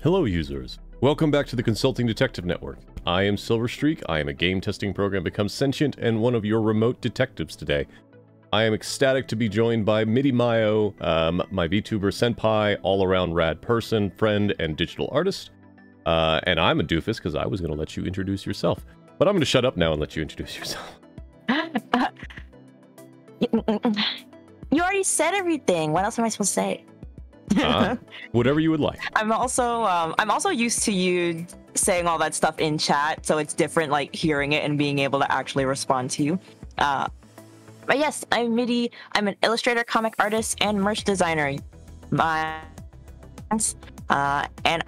Hello users, welcome back to the Consulting Detective Network. I am Silverstreak, I am a game testing program Become Sentient and one of your remote detectives today. I am ecstatic to be joined by Midi Mayo, my VTuber senpai, all-around rad person, friend, and digital artist. And I'm a doofus because I was going to let you introduce yourself. But I'm going to shut up now and let you introduce yourself. You already said everything. What else am I supposed to say? Whatever you would like. I'm also used to you saying all that stuff in chat, so it's different, like hearing it and being able to actually respond to you. But yes, I'm Midi. I'm an illustrator, comic artist, and merch designer. And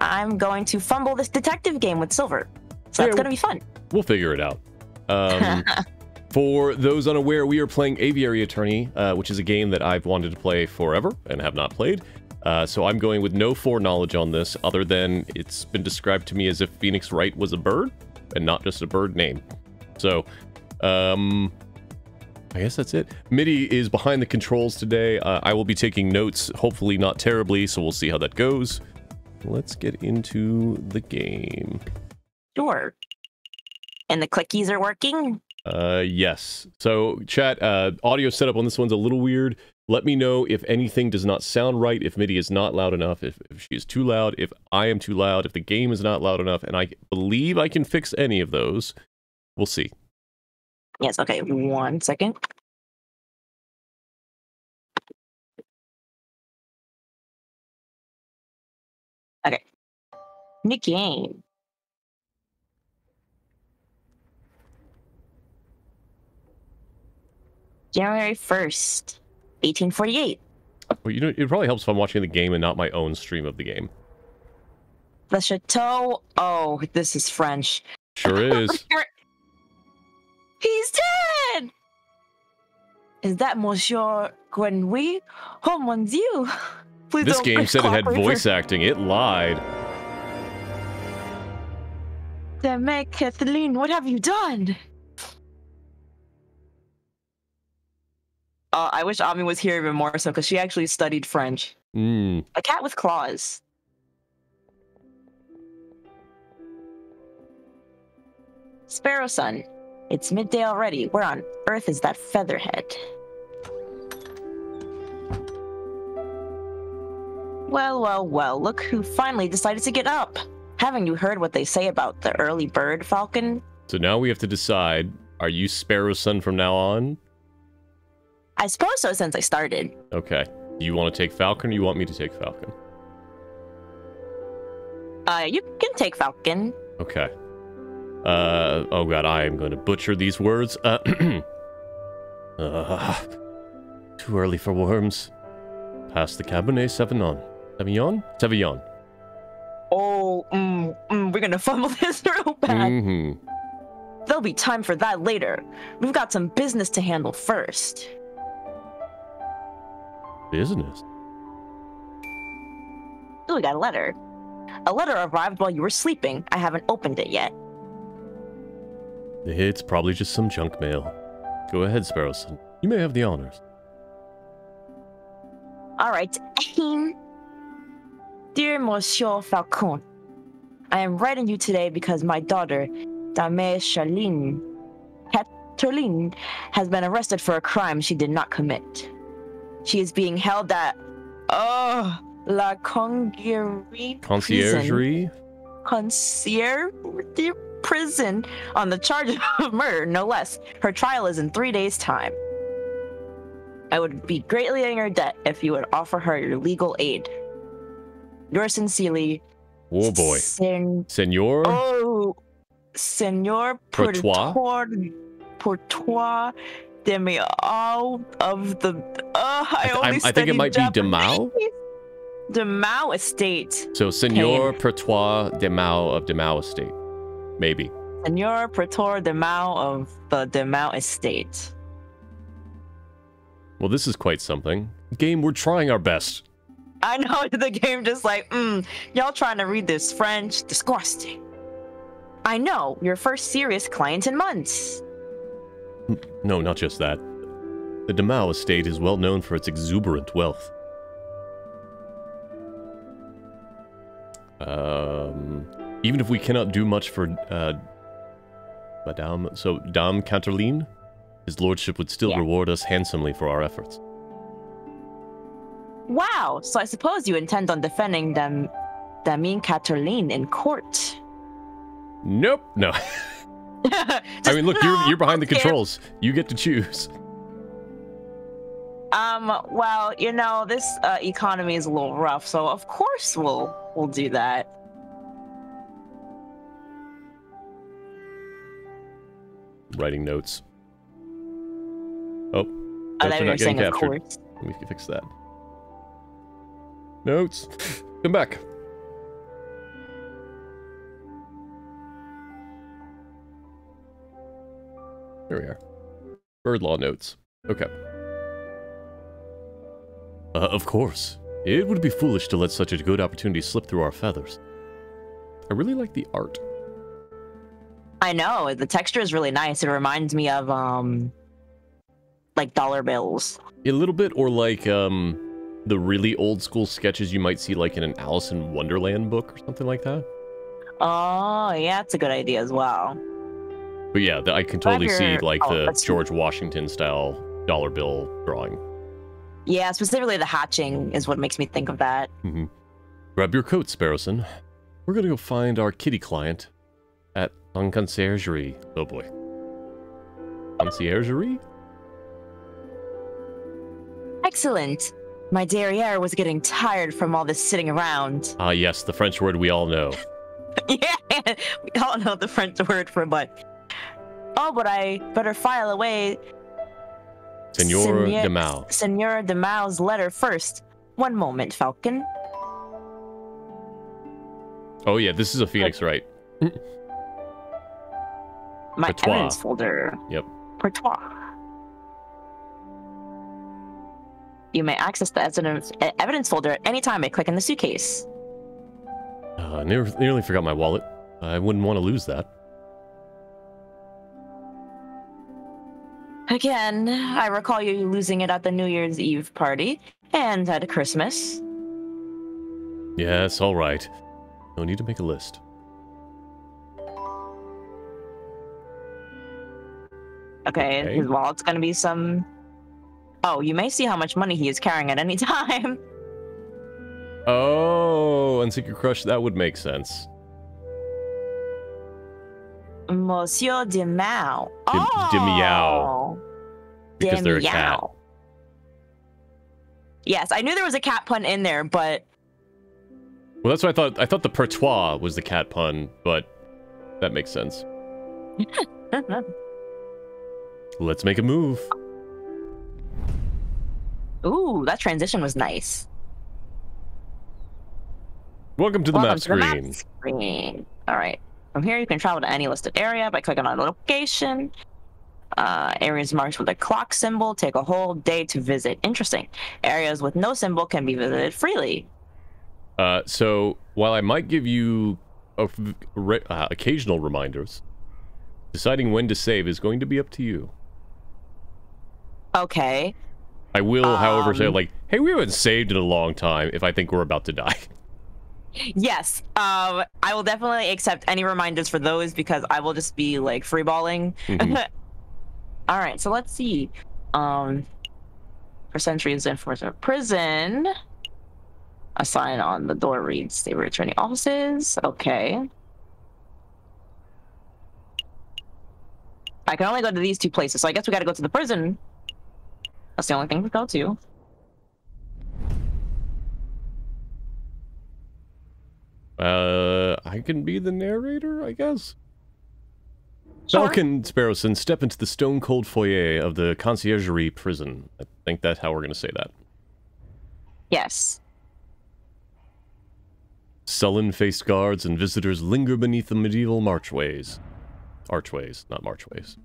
I'm going to fumble this detective game with Silver, so that's gonna be fun. We'll figure it out. For those unaware, we are playing Aviary Attorney, which is a game that I've wanted to play forever and have not played. So I'm going with no foreknowledge on this, other than it's been described to me as if Phoenix Wright was a bird, and not just a bird name. So, I guess that's it. Midi is behind the controls today. I will be taking notes, hopefully not terribly, so we'll see how that goes. Let's get into the game. Sure. And the clickies are working? Yes. So, chat, audio setup on this one's a little weird. Let me know if anything does not sound right, if Midi is not loud enough, if she is too loud, if I am too loud, if the game is not loud enough, and I believe I can fix any of those. We'll see. Yes, okay, 1 second. Okay. New game. January 1st, 1848. Well, you know, it probably helps if I'm watching the game and not my own stream of the game. The Chateau. Oh, this is French. Sure is. He's dead! Is that Monsieur Grenouille? Oh mon Dieu! Please This don't game said it had cooperate voice acting. It lied. Damn it, Kathleen, what have you done? I wish Ami was here even more so, because she actually studied French. A cat with claws. Sparrow Sun. It's midday already. Where on earth is that featherhead? Well, well, well, look who finally decided to get up. Haven't you heard what they say about the early bird, Falcon? So now we have to decide, are you Sparrow Sun from now on? I suppose so, since I started. Okay. Do you want to take Falcon, or you want me to take Falcon? You can take Falcon. Okay. Oh god, I am going to butcher these words. Too early for worms. Pass the Cabernet Sauvignon. Sauvignon? Sauvignon. Oh, we're gonna fumble this real bad. There'll be time for that later. We've got some business to handle first. Business? Oh, we got a letter. A letter arrived while you were sleeping. I haven't opened it yet. It's probably just some junk mail. Go ahead, Sparrowson. You may have the honors. All right. Dear Monsieur Falcon, I am writing you today because my daughter, Dame Charlene Catherine, has been arrested for a crime she did not commit. She is being held at La Conciergerie prison on the charge of murder, no less. Her trial is in 3 days' time. I would be greatly in your debt if you would offer her your legal aid. Yours sincerely. Oh boy. Senor? Oh, Senor Portois de Mao of the... I think it might Japanese. be de Mao? De Mao Estate. So, Senor Portois de Mao of de Mao Estate. Maybe. Senor Portois de Mao of the de Mao Estate. Well, this is quite something. Game, we're trying our best. I know, the game just like, y'all trying to read this French? Disgusting. I know, your first serious client in months. No, not just that. The de Mao estate is well known for its exuberant wealth. Even if we cannot do much for Madame, so Dame Canterline, his lordship would still reward us handsomely for our efforts. Wow, so I suppose you intend on defending Dame Canterline in court. Nope, no. I mean, look, you're behind the controls. You get to choose. Well, you know, this economy is a little rough, so of course we'll do that. Writing notes. Oh, I notes thought are you were not getting saying of captured. course. Let me fix that. Notes. Come back. There we are. Bird law notes. Okay. Of course. It would be foolish to let such a good opportunity slip through our feathers. I really like the art. I know, the texture is really nice. It reminds me of, like dollar bills. A little bit, or like, the really old school sketches you might see like in an Alice in Wonderland book or something like that. Oh, yeah, that's a good idea as well. But yeah, I can totally see like the George Washington style dollar bill drawing. Yeah, specifically the hatching is what makes me think of that. Mm-hmm. Grab your coat, Sparrowson. We're gonna go find our kitty client at Conciergerie. Oh boy. Conciergerie? Excellent. My derriere was getting tired from all this sitting around. Ah, yes, the French word we all know. Yeah, we all know the French word for butt. Oh, but I better file away Senor de Mao. Senor de Mao's letter first. One moment, Falcon. Oh yeah, this is a phoenix, right? My evidence folder. Yep. Pertois. You may access the evidence folder at any time by clicking the suitcase. Nearly forgot my wallet. I wouldn't want to lose that. Again, I recall you losing it at the New Year's Eve party and at Christmas. Yes, all right. No need to make a list. Okay, his wallet's gonna be some... Oh, you may see how much money he is carrying at any time. Oh, and Secret Crush, that would make sense. Monsieur de Mao. De Meow. Because they're a cat. Yes, I knew there was a cat pun in there, but... Well, that's what I thought. I thought the Pertois was the cat pun, but that makes sense. Let's make a move. Ooh, that transition was nice. Welcome to the map screen. All right. From here, you can travel to any listed area by clicking on a location. Areas marked with a clock symbol take a whole day to visit. Interesting. Areas with no symbol can be visited freely. So, while I might give you occasional reminders, deciding when to save is going to be up to you. Okay. I will, however, say, like, hey, we haven't saved in a long time if I think we're about to die. Yes. I will definitely accept any reminders for those because I will just be, like, freeballing. Mm-hmm. All right, so let's see. For centuries in enforcement prison. A sign on the door reads Aviary Attorney offices. Okay. I can only go to these two places, so I guess we gotta go to the prison. That's the only thing to go to. I can be the narrator, I guess? Sure. Falcon Sparrowson, step into the stone-cold foyer of the Conciergerie prison. I think that's how we're going to say that. Yes. Sullen-faced guards and visitors linger beneath the medieval archways. Archways, not marchways.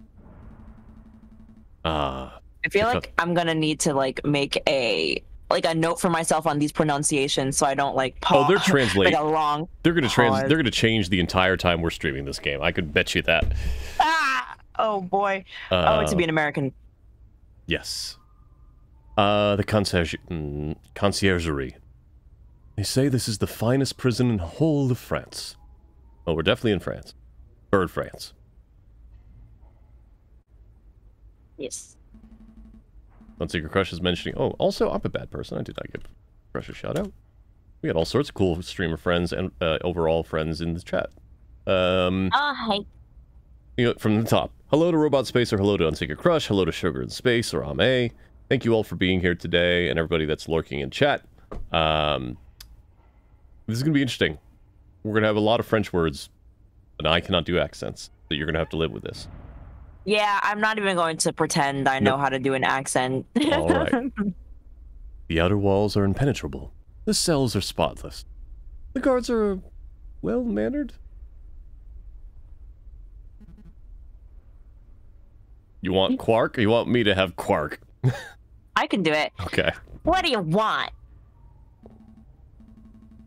I feel like I'm going to need to, like, make a note for myself on these pronunciations so I don't, like, pause. Oh, they're translating. Like a long They're going to change the entire time we're streaming this game. I could bet you that. Ah! Oh, boy. To be an American. Yes. The conciergerie. They say this is the finest prison in the whole of France. Oh, we're definitely in France. Bird France. Yes. Unsecret Crush is mentioning... Oh, also, I'm a bad person. I did not give Crush a shout-out. We got all sorts of cool streamer friends and overall friends in the chat. Hi. You know, from the top. Hello to Robot Space, or hello to Unsecret Crush, hello to Sugar in Space, or Ame. Thank you all for being here today, and everybody that's lurking in chat. This is going to be interesting. We're going to have a lot of French words, and I cannot do accents, so you're going to have to live with this. Yeah, I'm not even going to pretend I know how to do an accent. All right. The outer walls are impenetrable. The cells are spotless. The guards are well-mannered. You want Quark, or you want me to have Quark? I can do it. Okay. What do you want?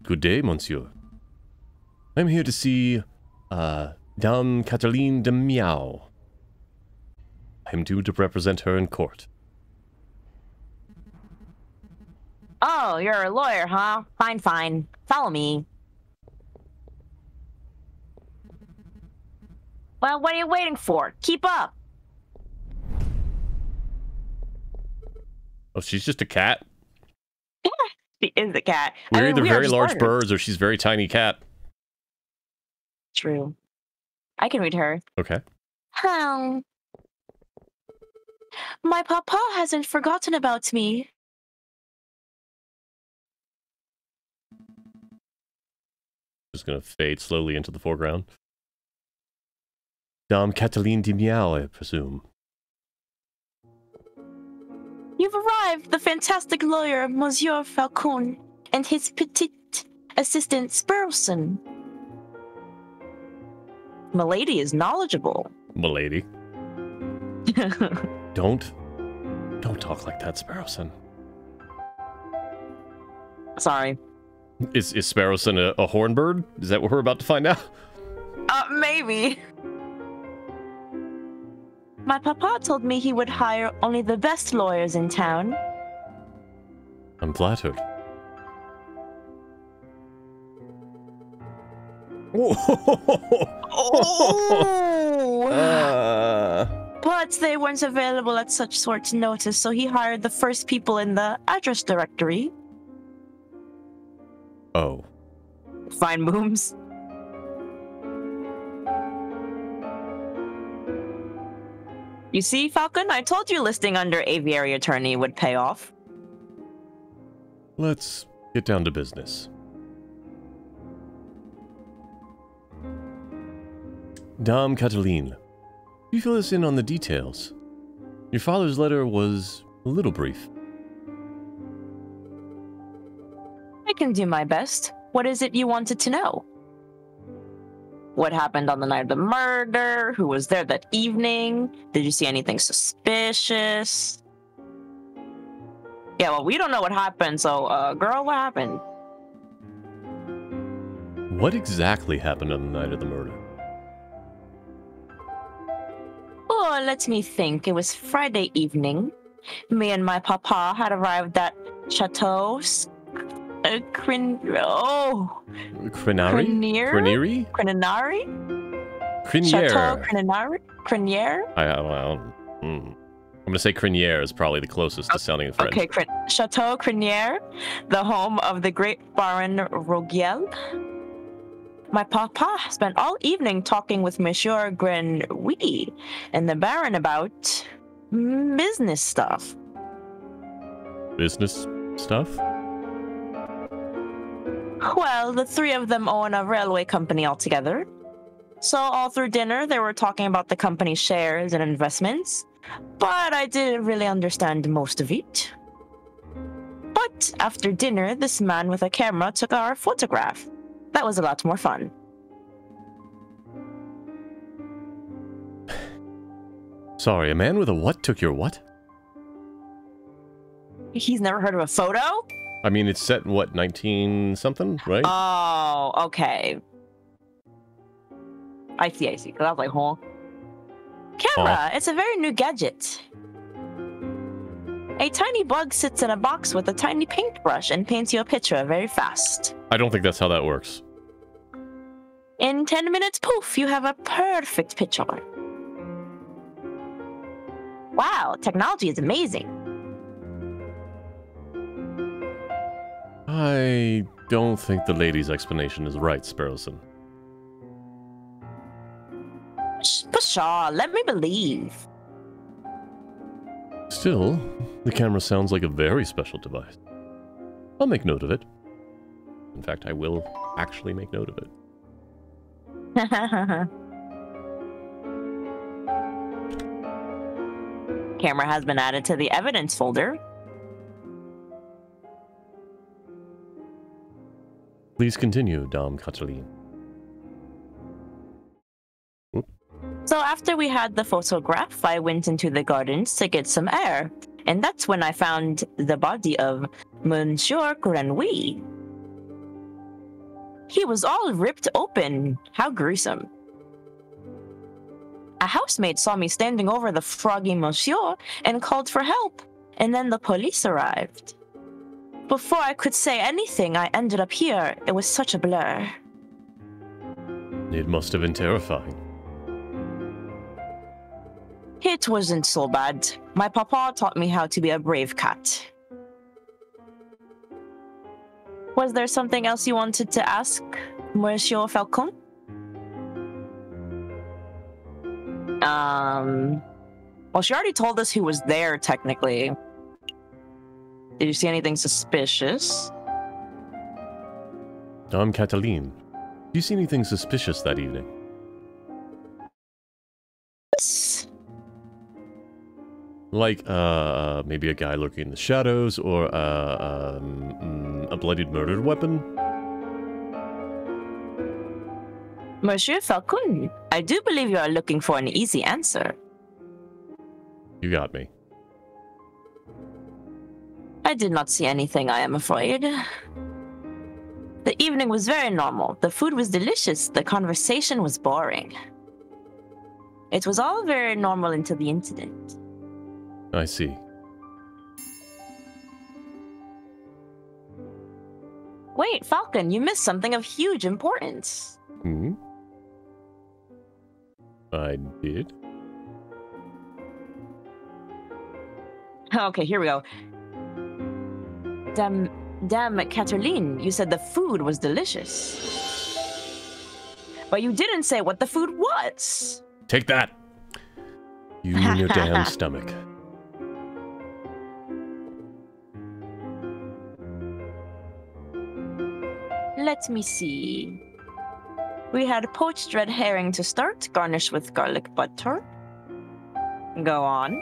Good day, monsieur. I'm here to see, Dame Catherine de Miao. I'm due to represent her in court. Oh, you're a lawyer, huh? Fine, fine. Follow me. Well, what are you waiting for? Keep up. Oh, she's just a cat? She is a cat. We're either we very large birds or she's very tiny cat. True. I can read her. Okay. My papa hasn't forgotten about me. Just gonna fade slowly into the foreground. Dame Catherine de Miao, I presume. You've arrived, the fantastic lawyer, Monsieur Falcon, and his petite assistant, Sparrowson. Milady is knowledgeable. Milady. Don't talk like that, Sparrowson. Sorry. Is Sparrowson a hornbird? Is that what we're about to find out? Maybe. My papa told me he would hire only the best lawyers in town. I'm flattered. But they weren't available at such short notice, so he hired the first people in the address directory. Oh. Fine booms. You see, Falcon, I told you listing under Aviary Attorney would pay off. Let's get down to business. Dame Cataline, you fill us in on the details. Your father's letter was a little brief. I can do my best. What is it you wanted to know? What happened on the night of the murder? Who was there that evening? Did you see anything suspicious? Yeah, well, we don't know what happened, so, girl, what happened? What exactly happened on the night of the murder? Oh, let me think. It was Friday evening. Me and my papa had arrived at Chateau Crinari? Crinari? Chateau Crinari? Criniere? I'm gonna say Criniere is probably the closest to sounding French. Okay, Chateau Criniere, the home of the great Baron Rogiel. My papa spent all evening talking with Monsieur Grenouille and the Baron about business stuff. Business stuff? Well, the three of them own a railway company altogether. So all through dinner, they were talking about the company's shares and investments, but I didn't really understand most of it. But after dinner, this man with a camera took our photograph. That was a lot more fun. Sorry, a man with a what took your what? He's never heard of a photo? I mean, it's set in what, 19-something, right? Oh, okay. I see. Because I was like, huh? Camera, It's a very new gadget. A tiny bug sits in a box with a tiny paintbrush and paints you a picture very fast. I don't think that's how that works. In 10 minutes, poof, you have a perfect picture. Wow, technology is amazing. I don't think the lady's explanation is right, Sparrowson. Pshaw, let me believe. Still, the camera sounds like a very special device. I'll make note of it. In fact, I will actually make note of it. Camera has been added to the evidence folder. Please continue, Dame Cataline. So after we had the photograph, I went into the gardens to get some air. And that's when I found the body of Monsieur Grenouille. He was all ripped open. How gruesome. A housemaid saw me standing over the froggy monsieur and called for help. And then the police arrived. Before I could say anything, I ended up here. It was such a blur. It must have been terrifying. It wasn't so bad. My papa taught me how to be a brave cat. Was there something else you wanted to ask, Monsieur Falcon? Well, she already told us who was there, technically. Did you see anything suspicious? Dame Cataline, do you see anything suspicious that evening? Like, maybe a guy lurking in the shadows, or, a bloodied murder weapon? Monsieur Falcon, I do believe you are looking for an easy answer. You got me. I did not see anything, I am afraid. The evening was very normal. The food was delicious. The conversation was boring. It was all very normal until the incident. I see. Wait, Falcon, you missed something of huge importance. Hmm? I did? Okay, here we go. Damn, Cataline, you said the food was delicious. But you didn't say what the food was. Take that! You and your damn stomach. Let me see. We had poached red herring to start, garnished with garlic butter. Go on.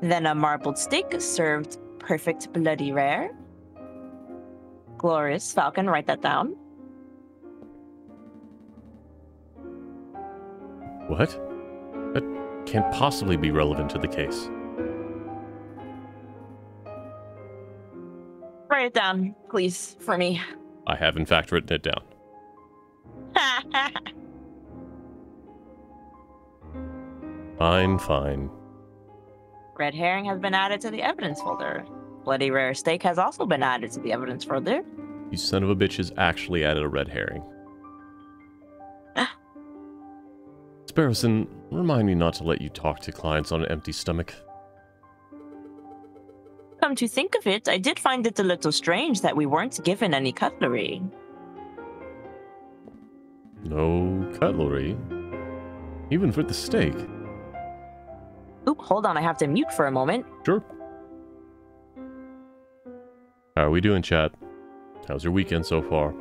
Then a marbled steak served perfect bloody rare. Glorious. Falcon, write that down. What? That can't possibly be relevant to the case. Write it down, please, for me. I have, in fact, written it down. Fine, fine. Red herring has been added to the evidence folder. Bloody rare steak has also been added to the evidence folder. You son of a bitch has actually added a red herring. Sparrowson, remind me not to let you talk to clients on an empty stomach. Come to think of it, I did find it a little strange that we weren't given any cutlery. No cutlery? Even for the steak? Oop, hold on, I have to mute for a moment. Sure. How are we doing, chat? How's your weekend so far?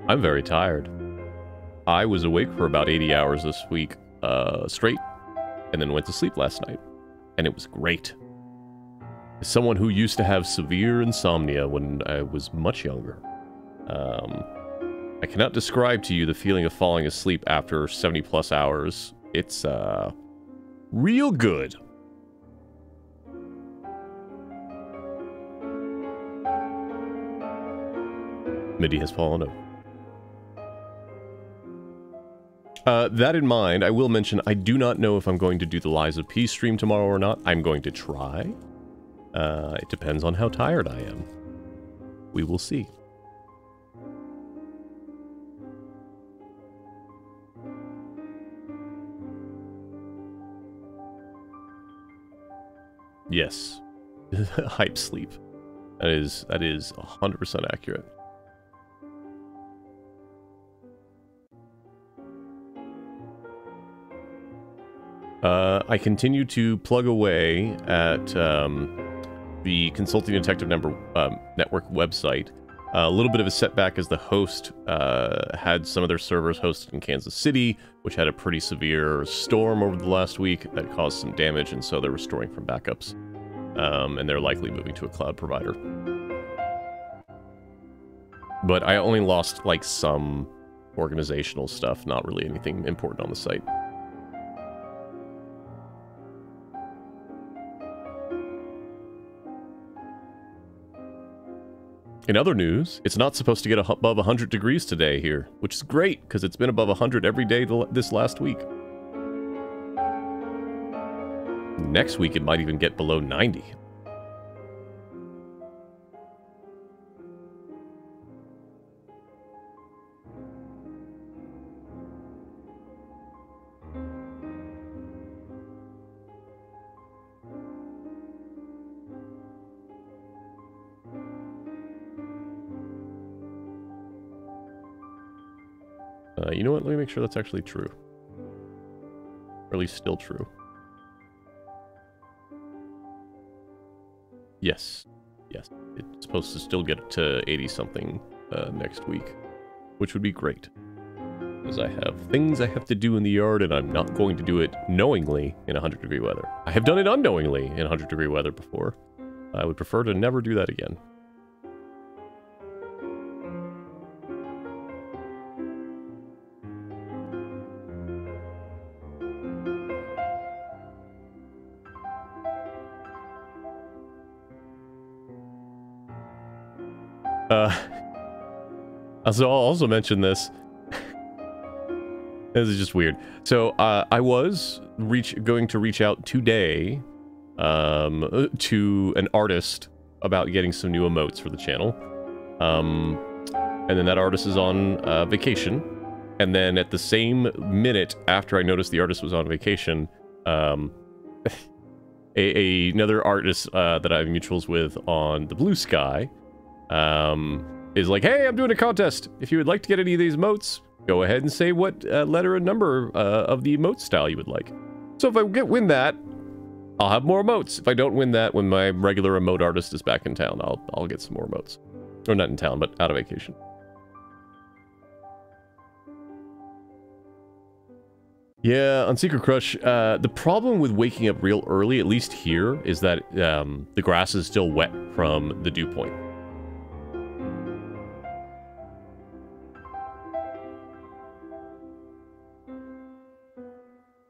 I'm very tired. I was awake for about 80 hours this week, straight, and then went to sleep last night. And it was great. As someone who used to have severe insomnia when I was much younger, I cannot describe to you the feeling of falling asleep after 70 plus hours. It's, real good. Midi has fallen over. That in mind, I will mention I do not know if I'm going to do the Lies of P stream tomorrow or not. I'm going to try. It depends on how tired I am. We will see. Yes. Hype sleep. That is 100% accurate. I continue to plug away at the Consulting Detective Network website. A little bit of a setback as the host had some of their servers hosted in Kansas City, which had a pretty severe storm over the last week that caused some damage, and so they're restoring from backups. And they're likely moving to a cloud provider. But I only lost, like, some organizational stuff, not really anything important on the site. In other news, it's not supposed to get above 100 degrees today here, which is great, because it's been above 100 every day this last week. Next week, it might even get below 90. You know what? Let me make sure that's actually true. Or at least still true. Yes. Yes. It's supposed to still get to 80-something next week, which would be great. Because I have things I have to do in the yard, and I'm not going to do it knowingly in 100-degree weather. I have done it unknowingly in 100-degree weather before. I would prefer to never do that again. So I'll also mention this. This is just weird. So I was going to reach out today to an artist about getting some new emotes for the channel. And then that artist is on vacation. And then at the same minute after I noticed the artist was on vacation, another artist that I have mutuals with on the Blue Sky is like, hey, I'm doing a contest. If you would like to get any of these emotes, go ahead and say what letter and number of the emote style you would like. So if I win that, I'll have more emotes. If I don't win that, when my regular emote artist is back in town, I'll get some more emotes. Or not in town, but out of vacation. Yeah, on Secret Crush, the problem with waking up real early, at least here, is that the grass is still wet from the dew point.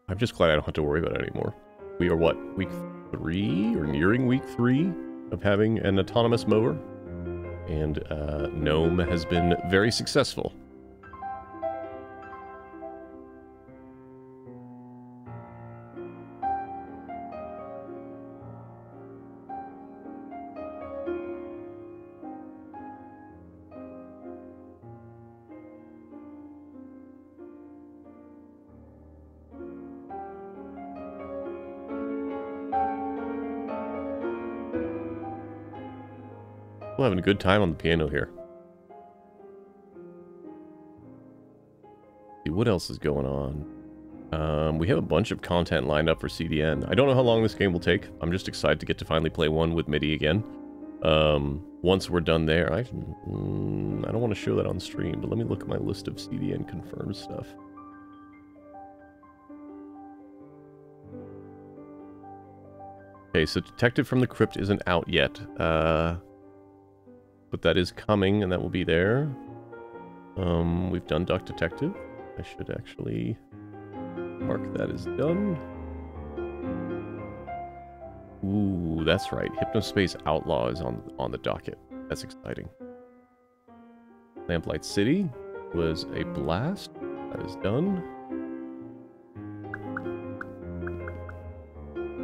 I'm just glad I don't have to worry about it anymore. We are, what, week 3? Or nearing week 3 of having an autonomous mower? And Gnome has been very successful. We're having a good time on the piano here. See what else is going on. We have a bunch of content lined up for CDN. I don't know how long this game will take. I'm just excited to get to finally play one with Midi again. Once we're done there, I don't want to show that on stream, but let me look at my list of CDN confirmed stuff. Okay, so Detective from the Crypt isn't out yet. But that is coming, and that will be there. We've done Duck Detective. I should actually mark that as done. Ooh, that's right. Hypnospace Outlaw is on the docket. That's exciting. Lamplight City was a blast. That is done.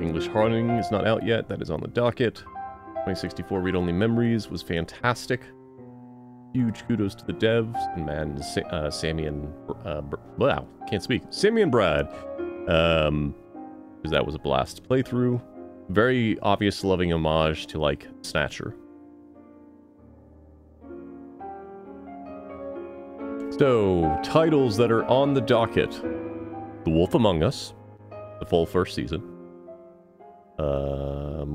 English Haunting is not out yet. That is on the docket. 2064 read-only memories was fantastic. Huge kudos to the devs and man, Sammy and wow, can't speak. Sammy and Brad, because that was a blast to play through. Very obvious, loving homage to like Snatcher. So titles that are on the docket: The Wolf Among Us, the full first season.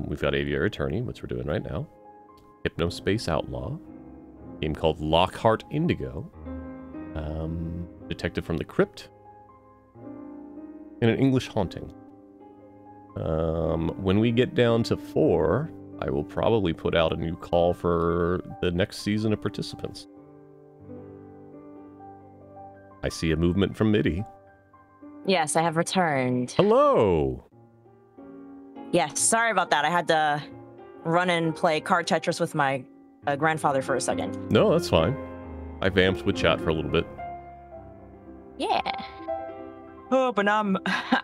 We've got Aviary Attorney, which we're doing right now. Hypnospace Outlaw. Game called Lockhart Indigo. Detective from the Crypt. And an English Haunting. When we get down to 4, I will probably put out a new call for the next season of participants. I see a movement from Midi. Yes, I have returned. Hello! Yes, sorry about that. I had to run and play card Tetris with my grandfather for a second. No, that's fine. I vamped with chat for a little bit. Yeah. Oh, but now I'm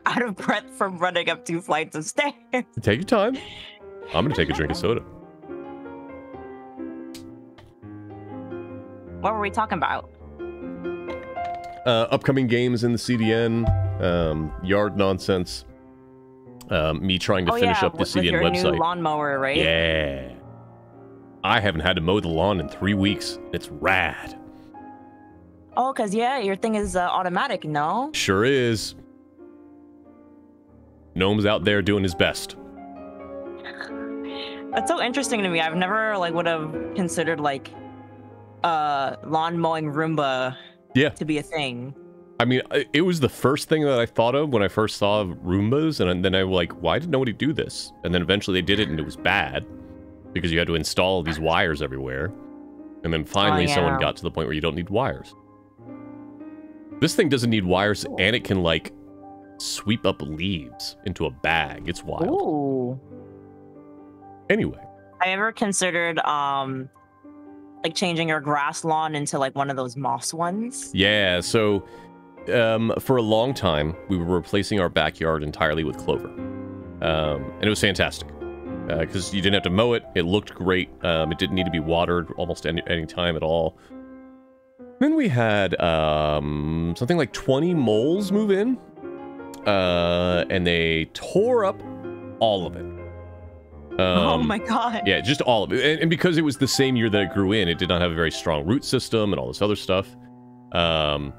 out of breath from running up 2 flights of stairs. Take your time. I'm gonna take a drink of soda. What were we talking about? Upcoming games in the CDN, yard nonsense, me trying to finish up the CDN with your website. New lawnmower, right? Yeah. I haven't had to mow the lawn in 3 weeks. It's rad. Oh, because, yeah, your thing is automatic, no? Sure is. Gnome's out there doing his best. That's so interesting to me. I've never, like, would have considered, like, lawn mowing Roomba to be a thing. I mean, it was the first thing that I thought of when I first saw Roombas, and then I was like, why did nobody do this? And then eventually they did it, and it was bad, because you had to install these wires everywhere. And then finally someone got to the point where you don't need wires. This thing doesn't need wires, and it can, like, sweep up leaves into a bag. It's wild. Ooh. Anyway. I ever considered, like, changing your grass lawn into, like, one of those moss ones? Yeah, so, for a long time, we were replacing our backyard entirely with clover. And it was fantastic. Because you didn't have to mow it. It looked great. It didn't need to be watered almost any time at all. Then we had something like 20 moles move in, and they tore up all of it. Oh my god. Yeah, just all of it. And because it was the same year that it grew in, it did not have a very strong root system and all this other stuff. And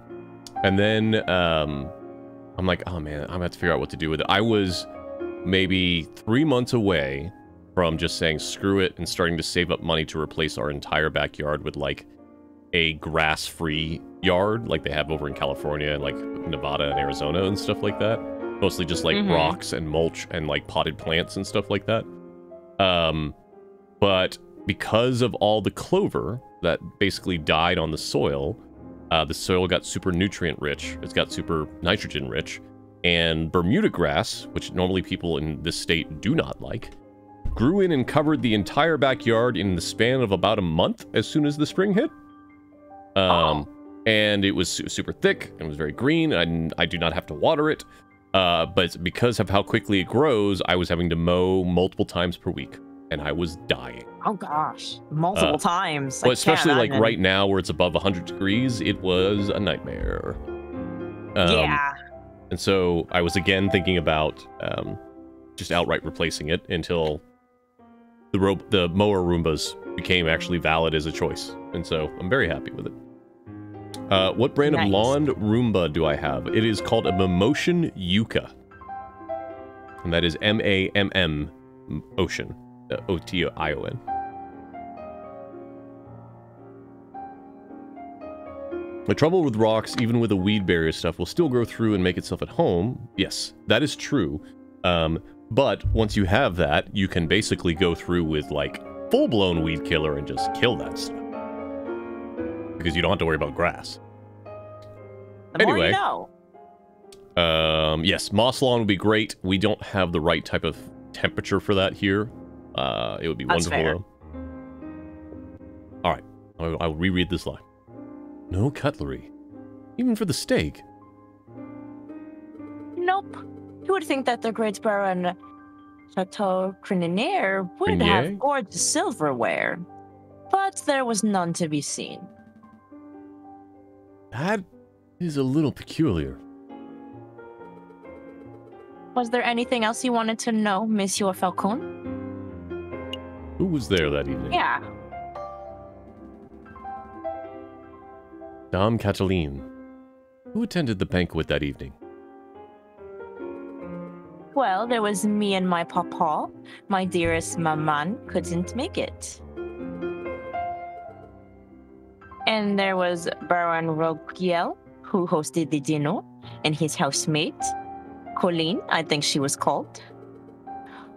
then I'm like, oh man, I'm gonna have to figure out what to do with it. I was maybe 3 months away from just saying screw it and starting to save up money to replace our entire backyard with, like, a grass-free yard like they have over in California and, like, Nevada and Arizona and stuff like that. Mostly just, like, rocks and mulch and, like, potted plants and stuff like that. But because of all the clover that basically died on the soil got super nutrient-rich. It's got super nitrogen-rich. And Bermuda grass, which normally people in this state do not like, grew in and covered the entire backyard in the span of about a month as soon as the spring hit. And it was super thick and was very green, and I do not have to water it. But because of how quickly it grows, I was having to mow multiple times per week, and I was dying. Oh gosh, multiple times. Well, especially like right now where it's above 100 degrees, it was a nightmare. Yeah. And so I was again thinking about just outright replacing it until the mower Roombas became actually valid as a choice. And so I'm very happy with it. What brand of lawn Roomba do I have? It is called a Mimotion Yucca. And that is M-A-M-M Ocean. O-T-I-O-N. The trouble with rocks, even with the weed barrier stuff, will still grow through and make itself at home. Yes, that is true. But once you have that, you can basically go through with, like, full-blown weed killer and just kill that stuff. Because you don't have to worry about grass. The more you know. Yes, moss lawn would be great. We don't have the right type of temperature for that here. It would be wonderful, though. Alright, I'll reread this line. No cutlery. Even for the steak. Nope. Who would think that the Great Sparrow and Chateau Crinier would Crinier? have gorgeous silverware, but there was none to be seen. That is a little peculiar. Was there anything else you wanted to know, Monsieur Falcon? Who was there that evening? Yeah. Dame Cataline. Who attended the banquet that evening? Well, there was me and my papa. My dearest maman couldn't make it. And there was Baron Rogiel, who hosted the dinner, and his housemate, Colleen, I think she was called.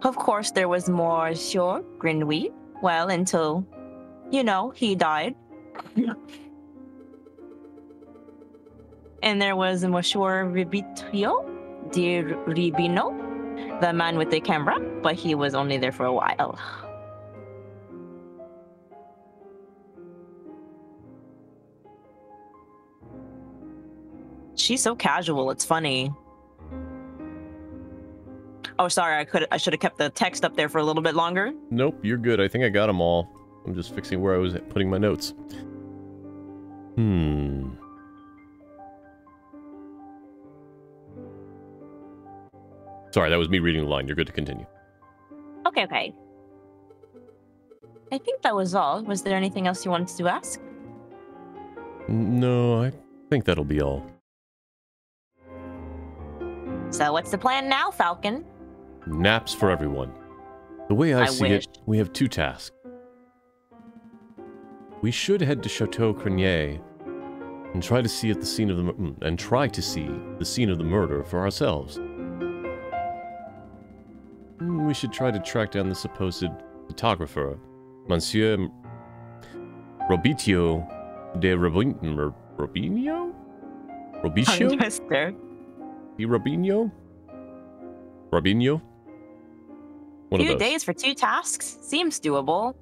Of course, there was Monsieur Grinwy, well, until, you know, he died. And there was Monsieur Ribitrio de Ribino, the man with the camera, but he was only there for a while. She's so casual, it's funny. Oh, sorry, I should have kept the text up there for a little bit longer. Nope, you're good. I think I got them all. I'm just fixing where I was putting my notes. Sorry, that was me reading the line. You're good to continue. Okay. I think that was all. Was there anything else you wanted to ask? No, I think that'll be all. So what's the plan now, Falcon? Naps for everyone. The way I see wish. it, we have two tasks. We should head to Chateau Crinier and try to see the scene of the murder for ourselves. We should try to track down the supposed photographer, Monsieur Robitio de Robinio? Robitio? Mister. Robinio? Robinio? One of Few those. days for 2 tasks? Seems doable.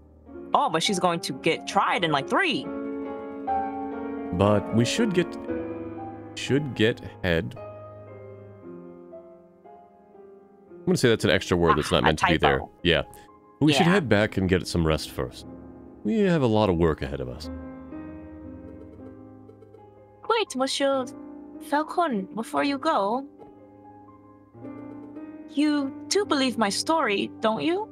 Oh, but she's going to get tried in like 3. But we should get head. I'm gonna say that's an extra word that's not meant to be there. Yeah. We should head back and get some rest first. We have a lot of work ahead of us. Wait, Monsieur Falcon, before you go, you do believe my story, don't you?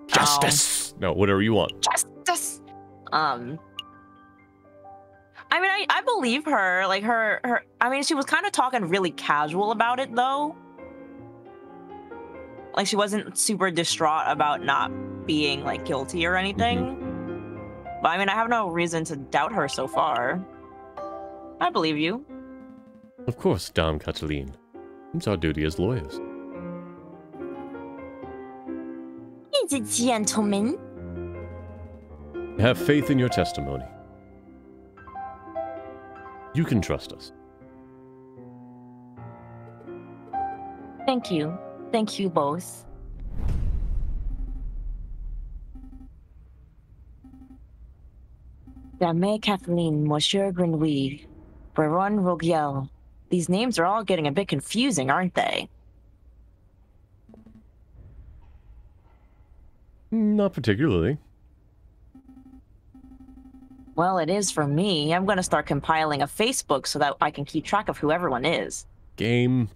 Justice! No, whatever you want. Justice! I mean, I believe her. Like, I mean, she was kind of talking really casual about it, though. Like, she wasn't super distraught about not being, like, guilty or anything. But, I mean, I have no reason to doubt her so far. I believe you. Of course, Dame Cataline. It's our duty as lawyers. He's a gentleman. Have faith in your testimony. You can trust us. Thank you. Thank you both. Dame Kathleen, Monsieur Grenouille, Baron Rogiel. These names are all getting a bit confusing, aren't they? Not particularly. Well, it is for me. I'm going to start compiling a Facebook so that I can keep track of who everyone is. Game.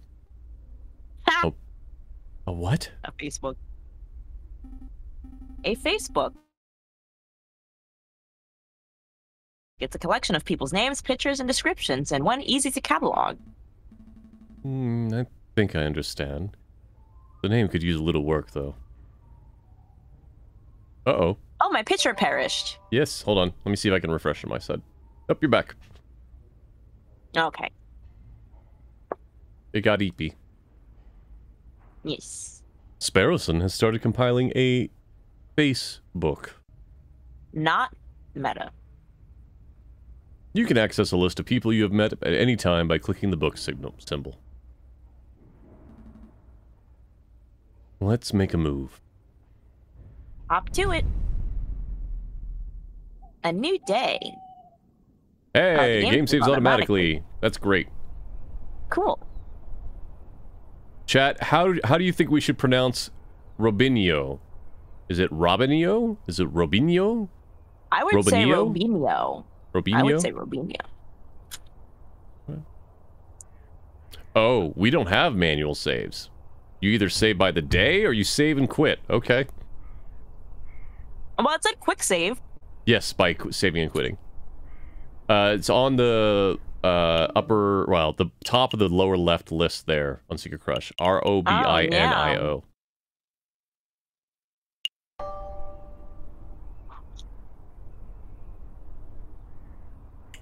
Oh. A what? A Facebook. A Facebook. It's a collection of people's names, pictures, and descriptions, and one easy to catalog. I think I understand. The name could use a little work, though. Uh-oh. Oh, my picture perished. Yes, hold on. Let me see if I can refresh on my side. Oh, you're back. Okay. It got eepy. Yes. Sparrowson has started compiling a Facebook. Not meta. You can access a list of people you have met at any time by clicking the book symbol. Let's make a move. Hop to it. A new day. Hey, game saves automatically. That's great. Cool. Chat, how do you think we should pronounce Robinho? Is it Robinho? Is it Robinho? I would say Robinho. Robinho? I would say Robinho. Oh, we don't have manual saves. You either save by the day or you save and quit. Okay. Well, it's a quick save. Yes, by saving and quitting. It's on the upper, well, the top of the lower left list there on Secret Crush. Robinio.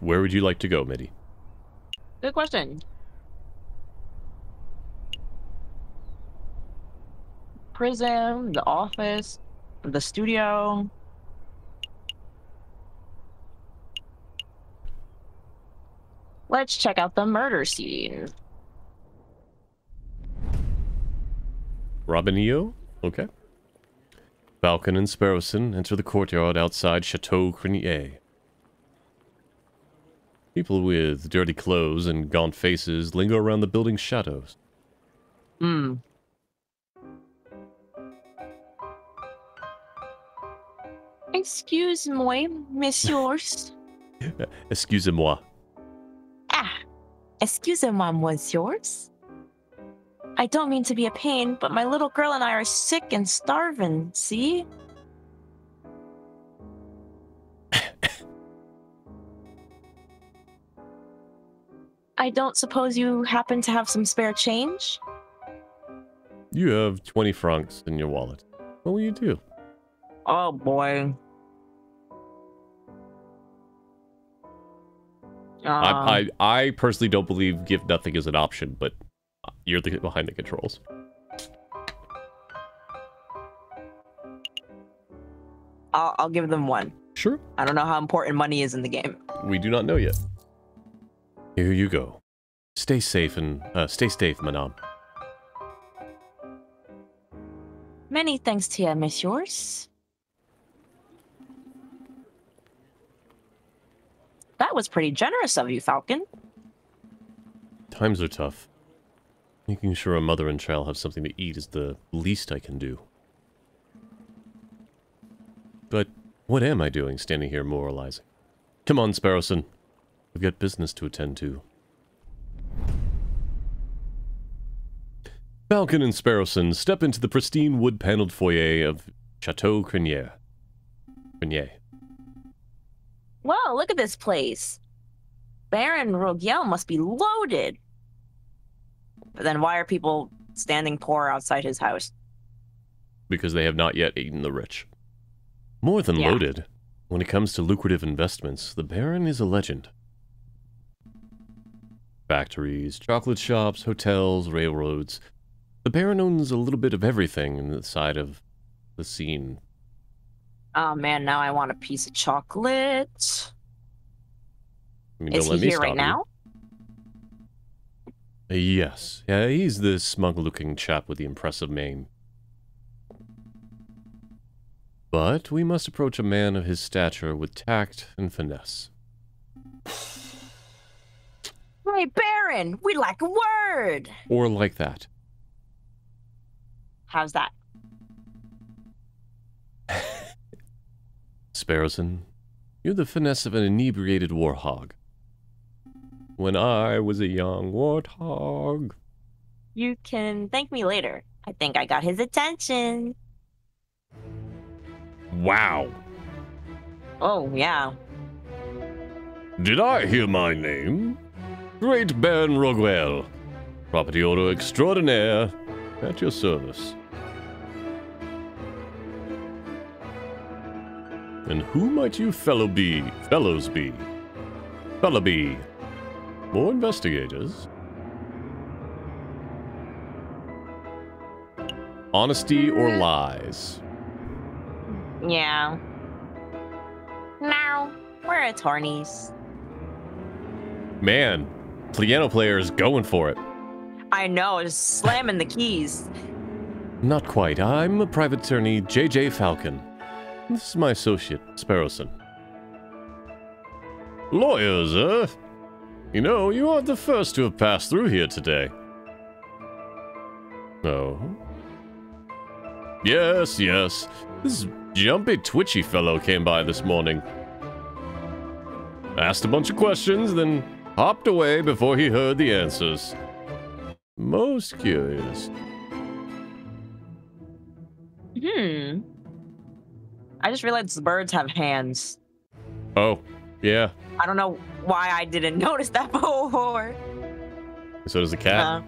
Where would you like to go, Midi? Good question. Prison, the office, the studio. Let's check out the murder scene. Robinio? Okay. Falcon and Sparrowson enter the courtyard outside Chateau Crenier. People with dirty clothes and gaunt faces linger around the building's shadows. Excuse-moi, messieurs. Excusez-moi. Excusez-moi, messieurs. I don't mean to be a pain, but my little girl and I are sick and starving, see? I don't suppose you happen to have some spare change? You have 20 francs in your wallet. What will you do? Oh boy. I personally don't believe give nothing is an option, but you're behind the controls. I'll give them one. Sure. I don't know how important money is in the game. We do not know yet. Here you go. Stay safe and stay safe, madame. Many thanks to you, messieurs. That was pretty generous of you, Falcon. Times are tough. Making sure a mother and child have something to eat is the least I can do. But what am I doing standing here moralizing? Come on, Sparrowson. We've got business to attend to. Falcon and Sparrowson step into the pristine wood-paneled foyer of Chateau Crenier. Wow, look at this place. Baron Rogiel must be loaded. But then why are people standing poor outside his house? Because they have not yet eaten the rich. More than loaded. When it comes to lucrative investments, the Baron is a legend. Factories, chocolate shops, hotels, railroads. The Baron owns a little bit of everything in the side of the scene. Oh man, now I want a piece of chocolate. I mean, is he here right now? Yes. Yeah, he's the smug-looking chap with the impressive mane. But we must approach a man of his stature with tact and finesse. Hey, Baron! We'd like a word! Or like that. How's that? Sparrowson, you're the finesse of an inebriated warhog. When I was a young warthog. You can thank me later. I think I got his attention. Wow. Oh, yeah. Did I hear my name? Great Baron Roguel, property owner extraordinaire, at your service. And who might you fellows be? More investigators? Honesty or lies? Yeah. No, we're attorneys. Man, piano player is going for it. I know, just slamming the keys. Not quite. I'm a private attorney, J.J. Falcon. This is my associate, Sparrowson. Lawyers, eh? You know, you aren't the first to have passed through here today. Oh. Yes, yes. This jumpy, twitchy fellow came by this morning. Asked a bunch of questions, then hopped away before he heard the answers. Most curious. I just realized the birds have hands. Oh, yeah. I don't know why I didn't notice that before. So does the cat.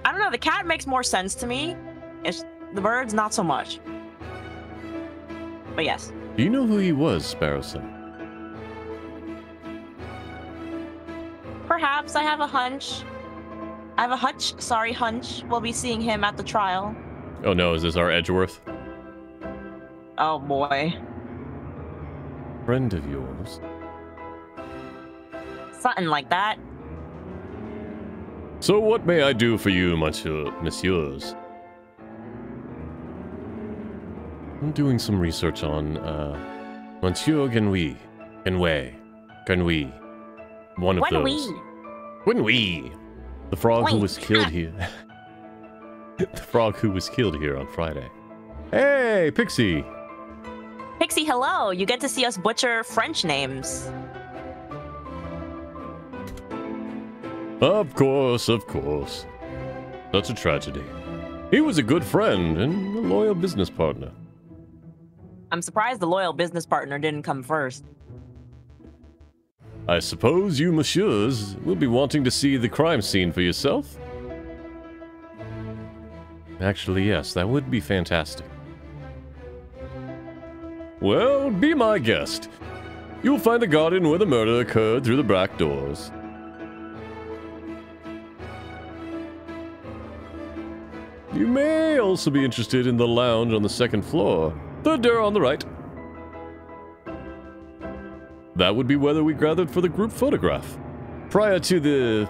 I don't know. The cat makes more sense to me. It's the birds, not so much. But yes. Do you know who he was, Sparrowson? Perhaps I have a hunch. Hunch. We'll be seeing him at the trial. Oh no, is this our Edgeworth? Oh boy. Friend of yours? Something like that. So what may I do for you, messieurs? I'm doing some research on, Monsieur Genui. One of those. Genui! The frog who was killed here. The frog who was killed here on Friday. Hey, Pixie! Pixie, hello! You get to see us butcher French names. Of course. Such a tragedy. He was a good friend and a loyal business partner. I'm surprised the loyal business partner didn't come first. I suppose you messieurs will be wanting to see the crime scene for yourself? Actually, yes, that would be fantastic. Well, be my guest. You'll find the garden where the murder occurred through the back doors. You may also be interested in the lounge on the second floor. Third door on the right. That would be where we gathered for the group photograph. Prior to the...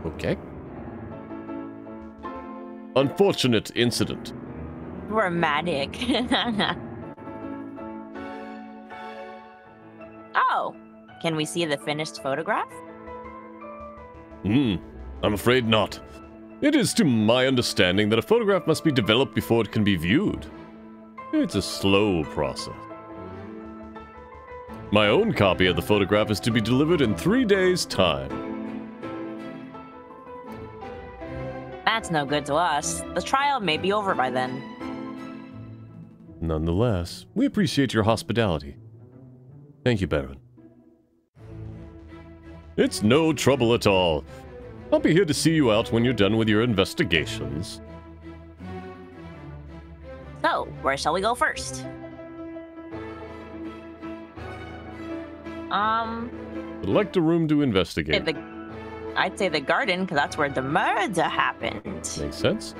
Okay. Unfortunate incident. Dramatic. Oh, can we see the finished photograph? I'm afraid not. It is to my understanding that a photograph must be developed before it can be viewed. It's a slow process. My own copy of the photograph is to be delivered in 3 days' time. That's no good to us. The trial may be over by then. Nonetheless, we appreciate your hospitality. Thank you, Baron. It's no trouble at all. I'll be here to see you out when you're done with your investigations. So, where shall we go first? Select a room to investigate. I'd say the garden, because that's where the murder happened. Makes sense.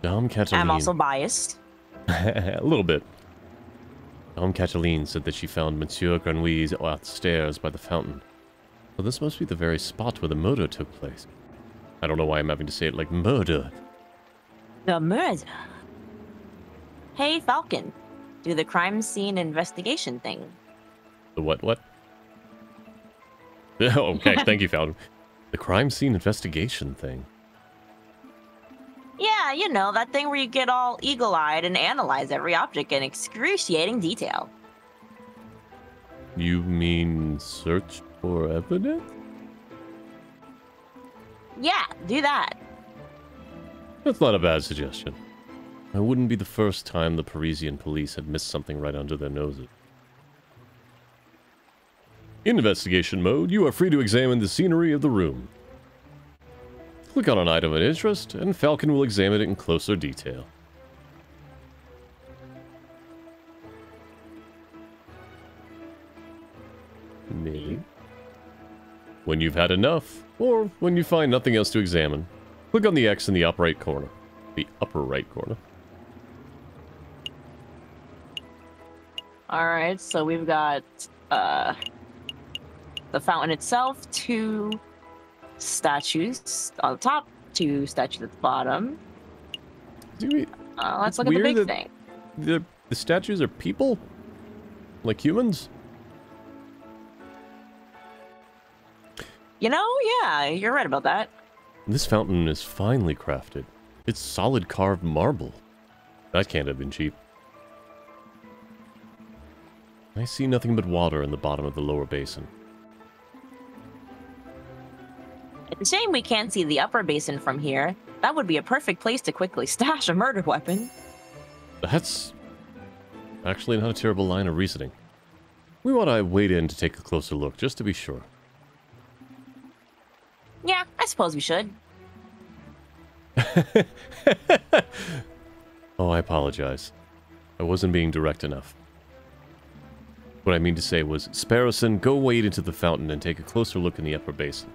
Dom Cataline. I'm also biased. A little bit. Dom Cataline said that she found Monsieur Grenouille's outstairs by the fountain. So this must be the very spot where the murder took place. I don't know why I'm having to say it like murder. The murder? Hey, Falcon. Do the crime scene investigation thing. The what? Oh, okay, thank you, Falcon. The crime scene investigation thing. Yeah, you know, that thing where you get all eagle-eyed and analyze every object in excruciating detail. You mean search for evidence? Yeah, do that. That's not a bad suggestion. It wouldn't be the first time the Parisian police had missed something right under their noses. In investigation mode, you are free to examine the scenery of the room. Click on an item of interest, and Falcon will examine it in closer detail. Maybe. When you've had enough, or when you find nothing else to examine, click on the X in the upper right corner. The upper right corner. Alright, so we've got the fountain itself, 2 statues on the top, 2 statues at the bottom. Let's Let's look at the big thing. The statues are people? Like humans? You know, yeah, you're right about that. This fountain is finely crafted. It's solid carved marble. That can't have been cheap. I see nothing but water in the bottom of the lower basin. It's a shame we can't see the upper basin from here. That would be a perfect place to quickly stash a murder weapon. That's actually not a terrible line of reasoning. We want to wade in to take a closer look, just to be sure. Yeah, I suppose we should. Oh, I apologize. I wasn't being direct enough. What I mean to say was, Sparrowson, go wade into the fountain and take a closer look in the upper basin.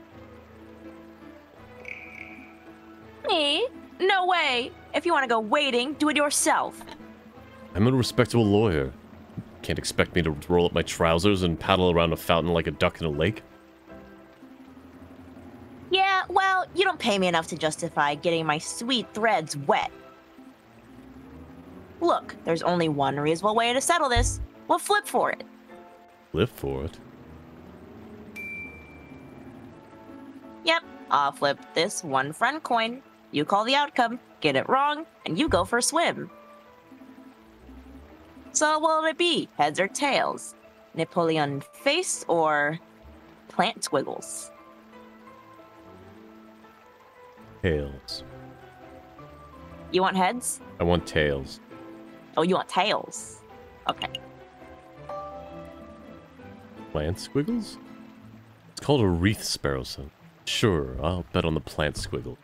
Me? No way! If you want to go wading, do it yourself. I'm a respectable lawyer. Can't expect me to roll up my trousers and paddle around a fountain like a duck in a lake. Yeah, well, you don't pay me enough to justify getting my sweet threads wet. Look, there's only one reasonable way to settle this. We'll flip for it. Flip for it? Yep, I'll flip this one front coin. You call the outcome, get it wrong, and you go for a swim. So what will it be? Heads or tails? Napoleon face or plant squiggles? Tails. You want heads? I want tails. Oh, you want tails. Okay. Plant squiggles? It's called a wreath, Sparrowson. Sure, I'll bet on the plant squiggle.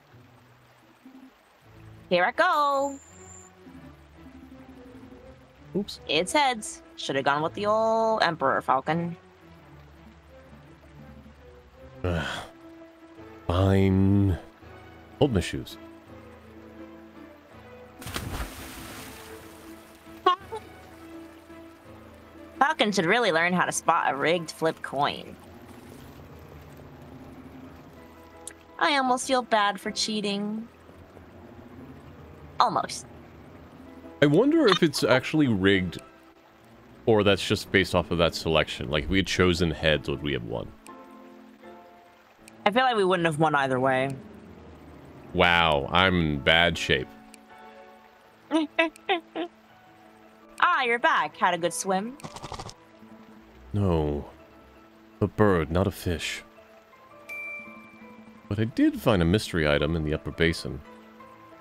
Here I go. Oops. It's heads. Should have gone with the old Emperor Falcon. Fine. Hold my shoes. Falcon should really learn how to spot a rigged flip coin. I almost feel bad for cheating. Almost. I wonder if it's actually rigged, or that's just based off of that selection. Like, if we had chosen heads, would we have won? I feel like we wouldn't have won either way. Wow, I'm in bad shape. Ah, you're back. Had a good swim? No. A bird, not a fish. But I did find a mystery item in the upper basin.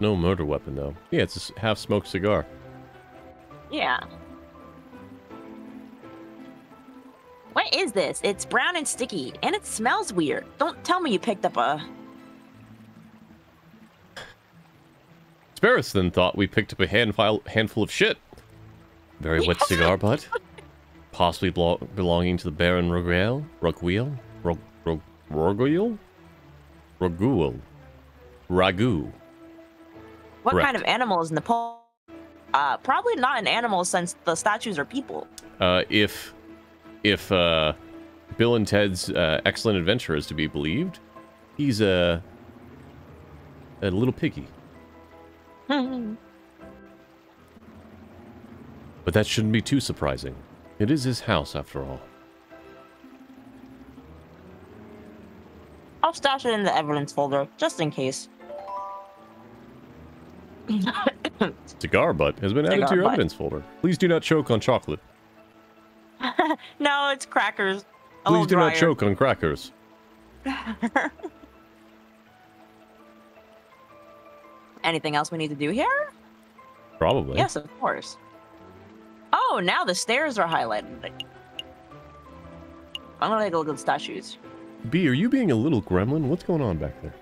No murder weapon, though. Yeah, it's a half-smoked cigar. Yeah. What is this? It's brown and sticky, and it smells weird. Don't tell me you picked up a... Sparrowson thought we picked up a handful of shit. Very wet cigar butt. Possibly belonging to the Baron Roguel? Roguel? Roguel? Roguel. Ragu. What Correct. kind of animal is Napoleon? Probably not an animal since the statues are people. If Bill and Ted's Excellent Adventure is to be believed, he's a little piggy. But that shouldn't be too surprising. It is his house, after all. I'll stash it in the evidence folder, just in case. Cigar butt has been added to your evidence folder. Please do not choke on chocolate. No, it's crackers. Please do not choke on crackers. Anything else we need to do here? Probably. Yes, of course. Oh, now the stairs are highlighted. I'm gonna take a look at the statues. B, are you being a little gremlin? What's going on back there?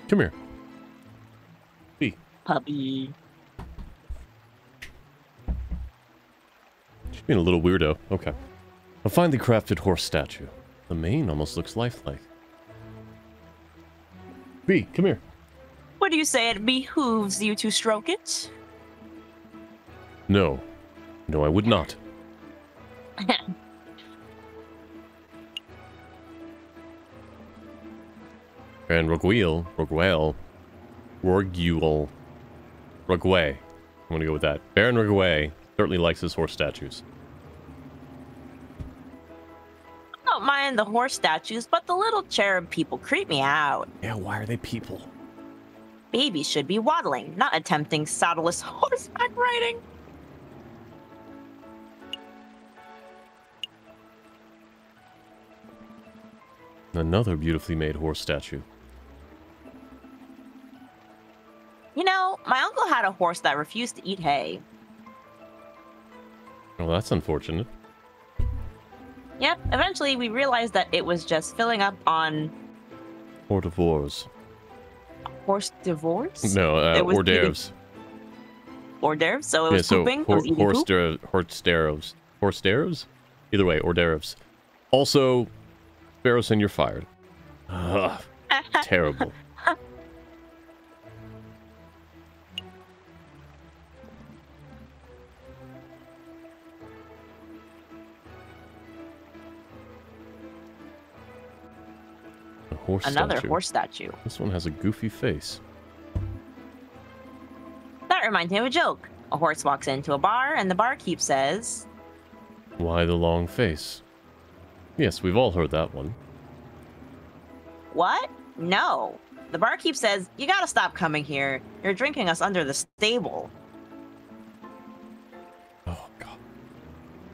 Come here. B. Puppy. She's being a little weirdo. Okay. A finely crafted horse statue. The mane almost looks lifelike. B, come here. What do you say it behooves you to stroke it? No. No, I would not. And Roguel. I'm gonna go with that. Baron Roguel, certainly likes his horse statues. I don't mind the horse statues, but the little cherub people creep me out. Yeah, why are they people? Babies should be waddling, not attempting saddleless horseback riding. Another beautifully made horse statue. You know, my uncle had a horse that refused to eat hay. Well, that's unfortunate. Yep, eventually we realized that it was just filling up on... Hors d'oeuvres. Horse divorce? No, hors d'oeuvres. Hors d'oeuvres? So it was pooping? Horse d'oeuvres. Horse d'oeuvres? Either way, hors d'oeuvres. Also, Barrowson, you're fired. Ugh, terrible. Another horse statue. This one has a goofy face. That reminds me of a joke. A horse walks into a bar, and the barkeep says... Why the long face? Yes, we've all heard that one. What? No. The barkeep says, you gotta stop coming here. You're drinking us under the stable. Oh, God.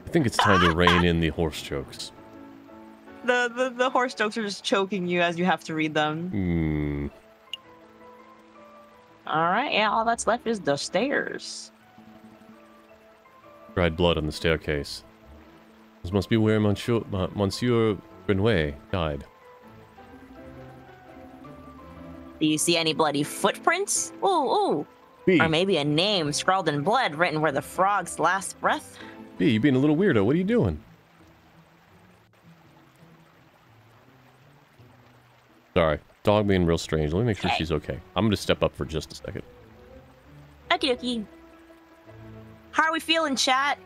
I think it's time to rein in the horse jokes. The horse jokes are just choking you as you have to read them. Alright, yeah, all that's left is the stairs. Dried blood on the staircase. This must be where Monsieur Grenouille died. Do you see any bloody footprints? Ooh. B. Or maybe a name scrawled in blood written where the frog's last breath? B, you being a little weirdo. What are you doing? Sorry. Dog being real strange. Let me make sure she's okay. I'm going to step up for just a second. Okie dokie. How are we feeling, chat?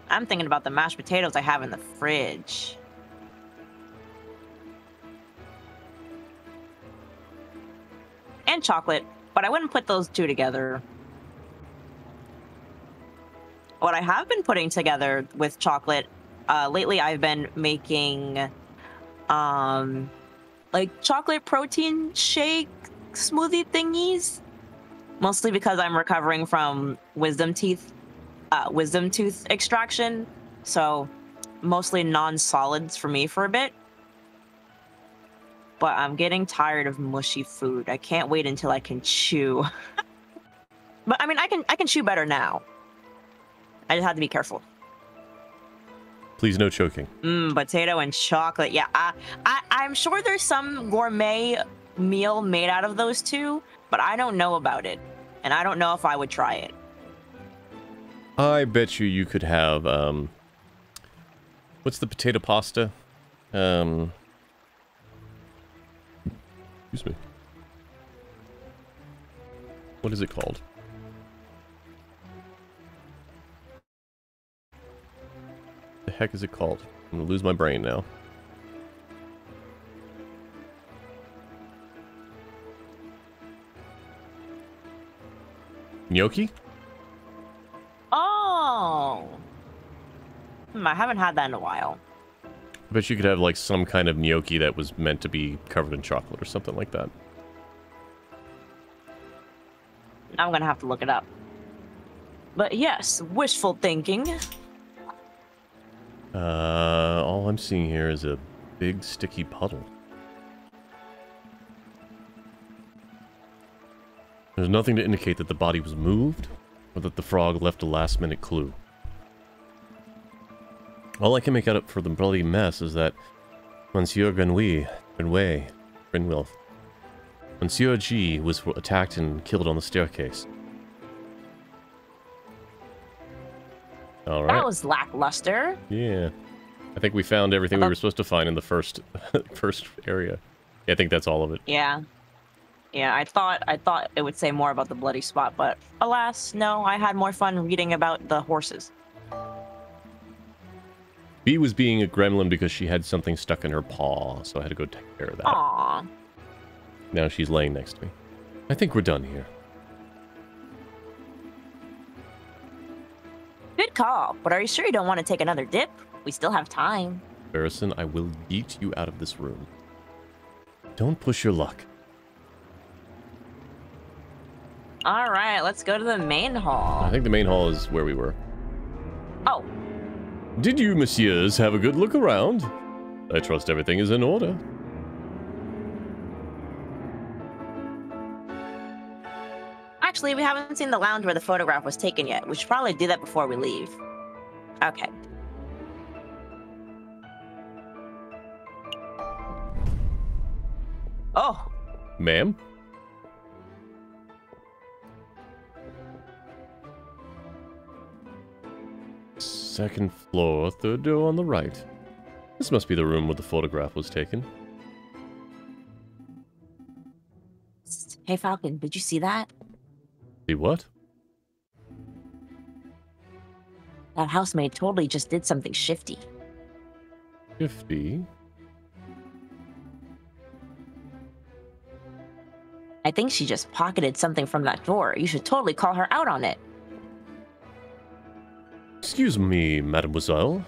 I'm thinking about the mashed potatoes I have in the fridge. And chocolate, but I wouldn't put those two together. What I have been putting together with chocolate, lately I've been making, like chocolate protein shake smoothie thingies. Mostly because I'm recovering from wisdom tooth extraction. So mostly non-solids for me for a bit. But I'm getting tired of mushy food. I can't wait until I can chew. But I mean, I can chew better now. I just have to be careful. Please, no choking. Potato and chocolate. Yeah, I'm sure there's some gourmet meal made out of those two, but I don't know about it. And I don't know if I would try it. I bet you could have, what's the potato pasta? Excuse me. What is it called? The heck is it called? I'm gonna lose my brain now. Gnocchi? Oh. I haven't had that in a while. I bet you could have like some kind of gnocchi that was meant to be covered in chocolate or something like that. I'm gonna have to look it up. But yes, wishful thinking. All I'm seeing here is a big sticky puddle. There's nothing to indicate that the body was moved, or that the frog left a last-minute clue. All I can make out for the bloody mess is that Monsieur Monsieur G was attacked and killed on the staircase. All right. That was lackluster. Yeah. I think we found everything we were supposed to find in the first area. Yeah, I think that's all of it. Yeah. Yeah, I thought it would say more about the bloody spot, but alas, no, I had more fun reading about the horses. B was being a gremlin because she had something stuck in her paw, so I had to go take care of that. Aww. Now she's laying next to me. I think we're done here. Good call, but are you sure you don't want to take another dip? We still have time. Harrison, I will yeet you out of this room. Don't push your luck. All right, let's go to the main hall. I think the main hall is where we were. Oh. Did you, messieurs, have a good look around? I trust everything is in order. Actually, we haven't seen the lounge where the photograph was taken yet. We should probably do that before we leave. Okay. Oh. Ma'am? Second floor, third door on the right. This must be the room where the photograph was taken. Hey, Falcon, did you see that? See what? That housemaid totally just did something shifty. 50. I think she just pocketed something from that drawer. You should totally call her out on it. Excuse me, mademoiselle.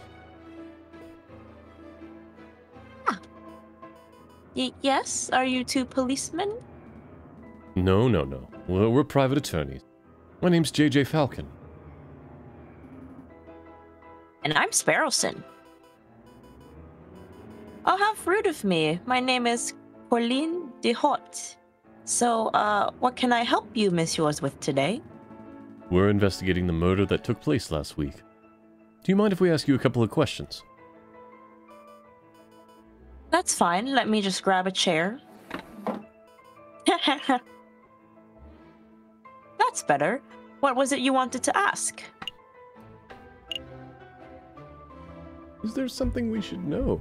Yes? Are you two policemen? No. We're private attorneys. My name's J.J. Falcon. And I'm Sparrowson. Oh, how rude of me. My name is Pauline de Hot. So, what can I help you, messieurs, with today? We're investigating the murder that took place last week. Do you mind if we ask you a couple of questions? That's fine. Let me just grab a chair. That's better. What was it you wanted to ask? Is there something we should know?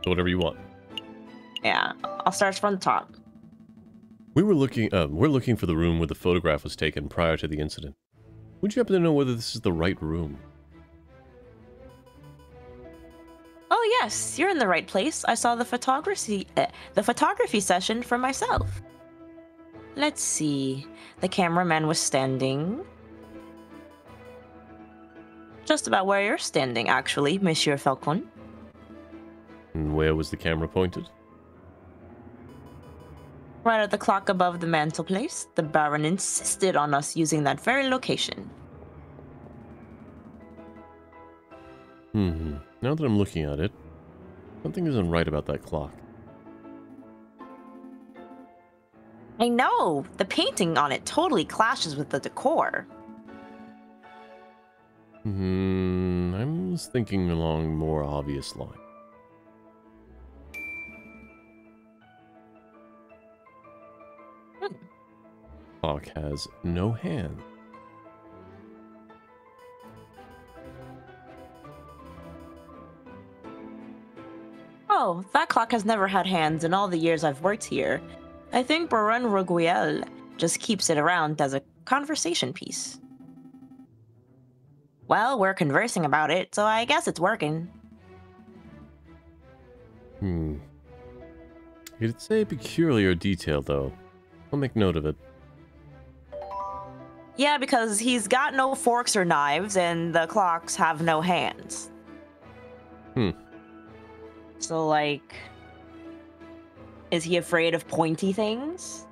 Whatever you want. Yeah, I'll start from the top. We're looking for the room where the photograph was taken prior to the incident. Would you happen to know whether this is the right room? Oh yes, you're in the right place. I saw the photography session for myself. Let's see. The cameraman was standing just about where you're standing, actually, Monsieur Falcon. And where was the camera pointed? Right at the clock above the mantelpiece. The Baron insisted on us using that very location. Now that I'm looking at it, something isn't right about that clock. I know! The painting on it totally clashes with the decor. I was thinking along more obvious lines. Clock has no hand. Oh, that clock has never had hands in all the years I've worked here. I think Baron Roguel just keeps it around as a conversation piece. Well, we're conversing about it, so I guess it's working. It'd say peculiar detail, though. I'll make note of it. Yeah, because he's got no forks or knives, and the clocks have no hands. So, like, is he afraid of pointy things?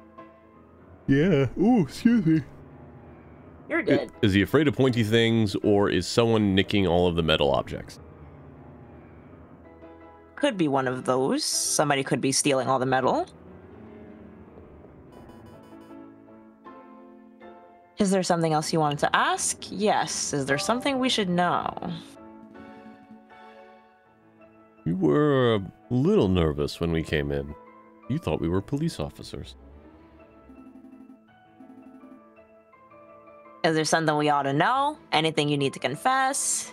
Yeah. Ooh, excuse me. You're good. Is he afraid of pointy things, or is someone nicking all of the metal objects? Could be one of those. Somebody could be stealing all the metal. Is there something else you wanted to ask? Yes. Is there something we should know? You were a little nervous when we came in. You thought we were police officers. Is there something we ought to know? Anything you need to confess?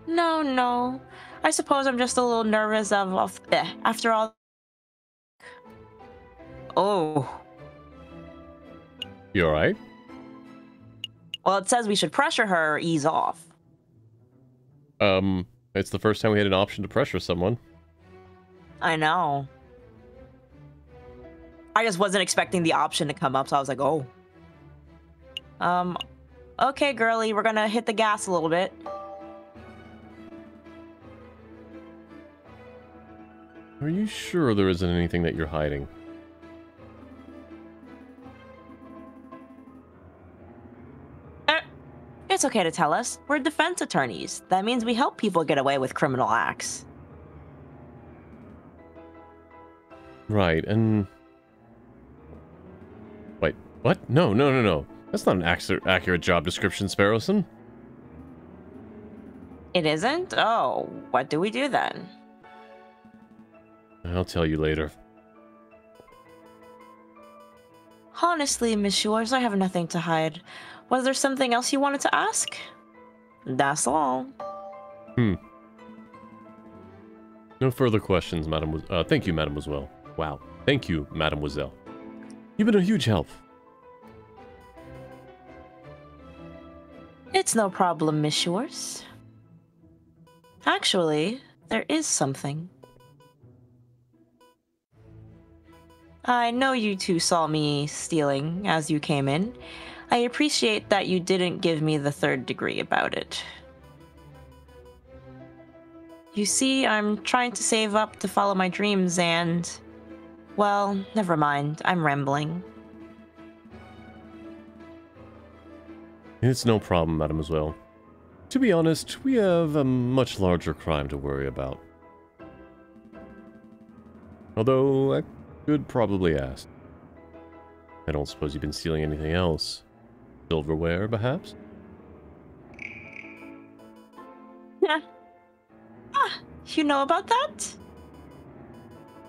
No. I suppose I'm just a little nervous after all. Oh. You alright? Well, it says we should pressure her or ease off. It's the first time we had an option to pressure someone. I know. I just wasn't expecting the option to come up, so I was like, oh. Okay, girly, we're gonna hit the gas a little bit. Are you sure there isn't anything that you're hiding? It's okay to tell us. We're defense attorneys. That means we help people get away with criminal acts. Right, and... Wait, what? No. That's not an accurate job description, Sparrowson. It isn't? Oh, what do we do then? I'll tell you later. Honestly, Miss Yours, I have nothing to hide. Was there something else you wanted to ask? That's all. No further questions, Mademoiselle. Thank you, Mademoiselle. Wow. Thank you, Mademoiselle. You've been a huge help. It's no problem, Miss Yours. Actually, there is something. I know you two saw me stealing as you came in. I appreciate that you didn't give me the 3rd degree about it. You see, I'm trying to save up to follow my dreams and... Well, never mind. I'm rambling. It's no problem, Mademoiselle. To be honest, we have a much larger crime to worry about. Although, I could probably ask. I don't suppose you've been stealing anything else. Silverware, perhaps? Yeah. You know about that?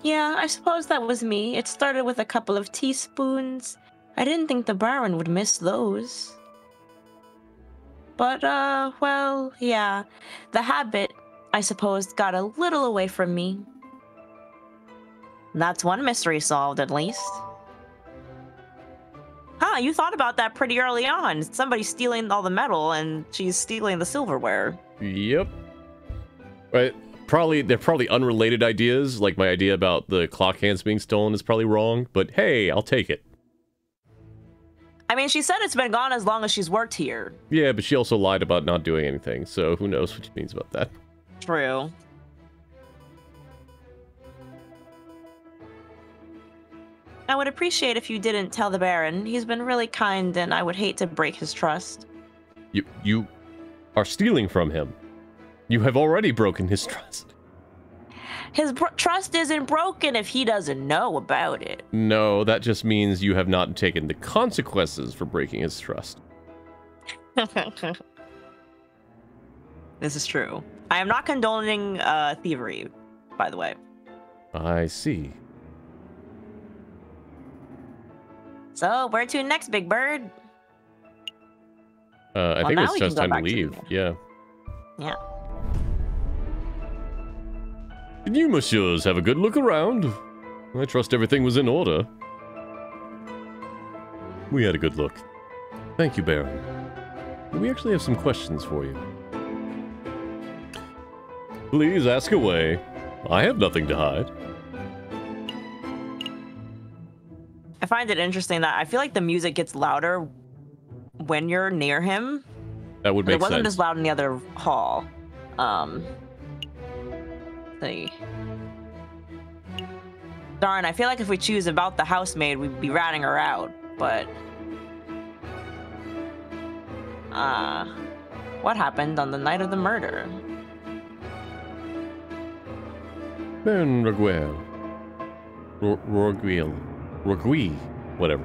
Yeah, I suppose that was me. It started with a couple of teaspoons. I didn't think the Baron would miss those. But, well, yeah. The habit, I suppose, got a little away from me. That's one mystery solved, at least. Huh, you thought about that pretty early on. Somebody's stealing all the metal, and she's stealing the silverware. Yep. Right. They're probably unrelated ideas, like my idea about the clock hands being stolen is probably wrong, but hey, I'll take it. I mean, she said it's been gone as long as she's worked here. Yeah, but she also lied about not doing anything, so who knows what she means about that. True. I would appreciate if you didn't tell the Baron. He's been really kind, and I would hate to break his trust. You are stealing from him. You have already broken his trust. His trust isn't broken if he doesn't know about it. No, that just means you have not taken the consequences for breaking his trust. This is true. I am not condoning thievery, by the way. I see. So, where to next, Big Bird? I think it's just time to leave. Yeah. Yeah. Did you, messieurs, have a good look around? I trust everything was in order. We had a good look. Thank you, Baron. We actually have some questions for you. Please ask away. I have nothing to hide. I find it interesting that I feel like the music gets louder when you're near him. That would make sense. It wasn't as loud in the other hall. See. Darn, I feel like if we choose about the housemaid, we'd be ratting her out, but... what happened on the night of the murder? Baron Roguel. Roguil. Whatever.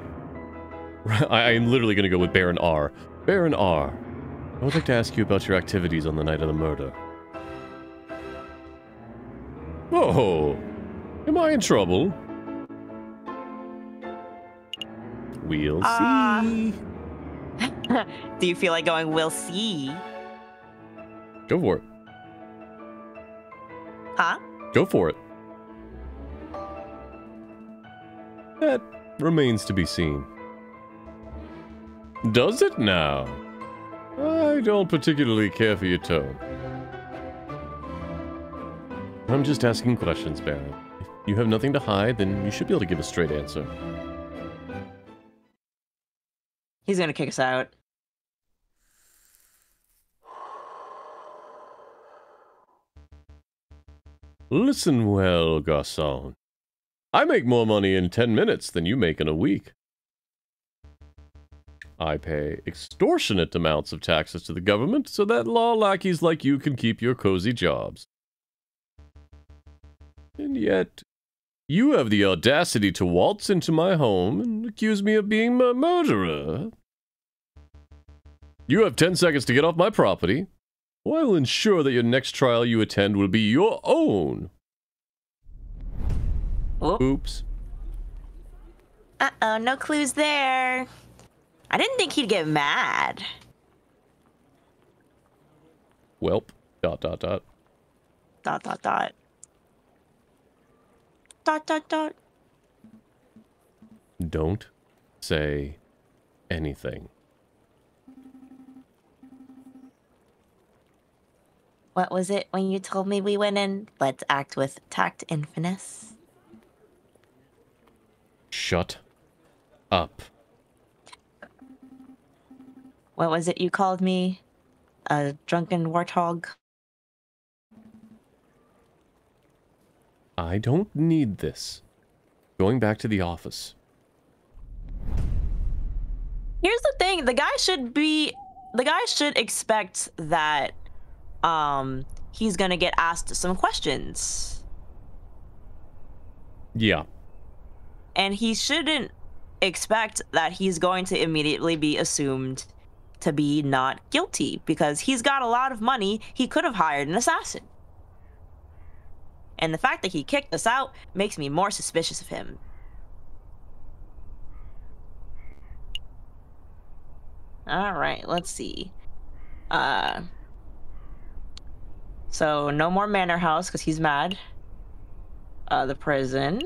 I am literally going to go with Baron R. Baron R. I would like to ask you about your activities on the night of the murder. Oh, am I in trouble? We'll see. Do you feel like going, we'll see? Go for it. Huh? Go for it. That remains to be seen. Does it now? I don't particularly care for your tone. I'm just asking questions, Baron. you have nothing to hide, then you should be able to give a straight answer. He's gonna kick us out. Listen well, garçon. I make more money in 10 minutes than you make in a week. I pay extortionate amounts of taxes to the government so that law lackeys like you can keep your cozy jobs. And yet, you have the audacity to waltz into my home and accuse me of being a murderer. You have 10 seconds to get off my property, or I will ensure that your next trial you attend will be your own. Oh. Oops. Uh-oh, no clues there. I didn't think he'd get mad. Welp. Dot, dot, dot. Dot, dot, dot. Dot, dot, dot. Don't say anything. What was it when you told me we went in? Let's act with tact and finesse. Shut up. What was it you called me? A drunken warthog? I don't need this. Going back to the office. Here's the thing, the guy should expect that he's gonna get asked some questions. Yeah. And he shouldn't expect that he's going to immediately be assumed to be not guilty, because he's got a lot of money. He could have hired an assassin. And the fact that he kicked us out makes me more suspicious of him. All right, let's see. So no more Manor House because he's mad. The prison.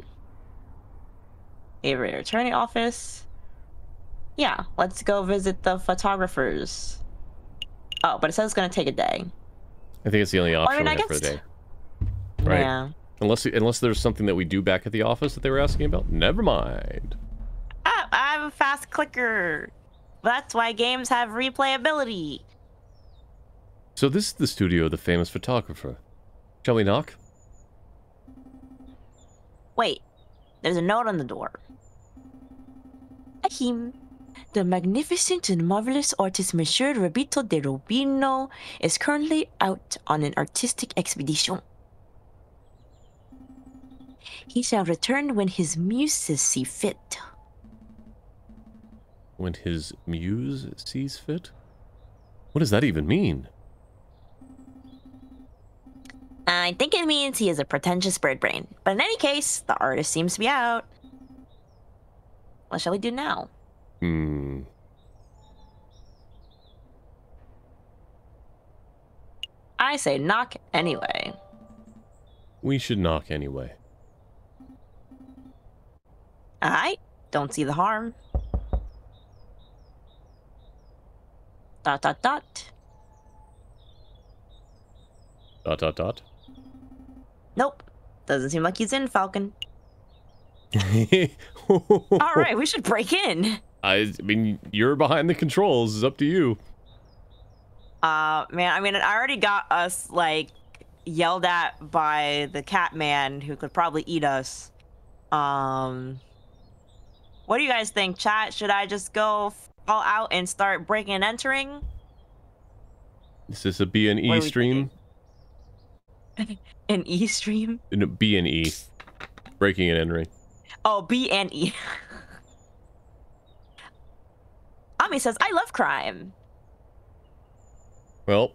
Aviary Attorney office. Yeah, let's go visit the photographers. Oh, but it says it's gonna take a day. I think it's the only option I we have for guess... the day. Right. Yeah. Unless there's something that we do back at the office that they were asking about. Never mind. I'm a fast clicker. That's why games have replayability. So this is the studio of the famous photographer. Shall we knock? Wait, there's a note on the door. Ahem. The magnificent and marvelous artist Monsieur Rabito de Rubino is currently out on an artistic expedition. He shall return when his muses see fit. When his muse sees fit? What does that even mean? I think it means he is a pretentious bird brain. But in any case, the artist seems to be out. What shall we do now? I say knock anyway. We should knock anyway. I don't see the harm. Dot, dot, dot. Dot, dot, dot. Nope. Doesn't seem like he's in, Falcon. All right, we should break in. I mean, you're behind the controls. It's up to you. Man, I mean, I already got us, like, yelled at by the cat man who could probably eat us. What do you guys think, chat? Should I just go all out and start breaking and entering? Is this a B and E stream? An E stream? No, B and E. Breaking and entering. Oh, B and E. Ami says, I love crime. Well,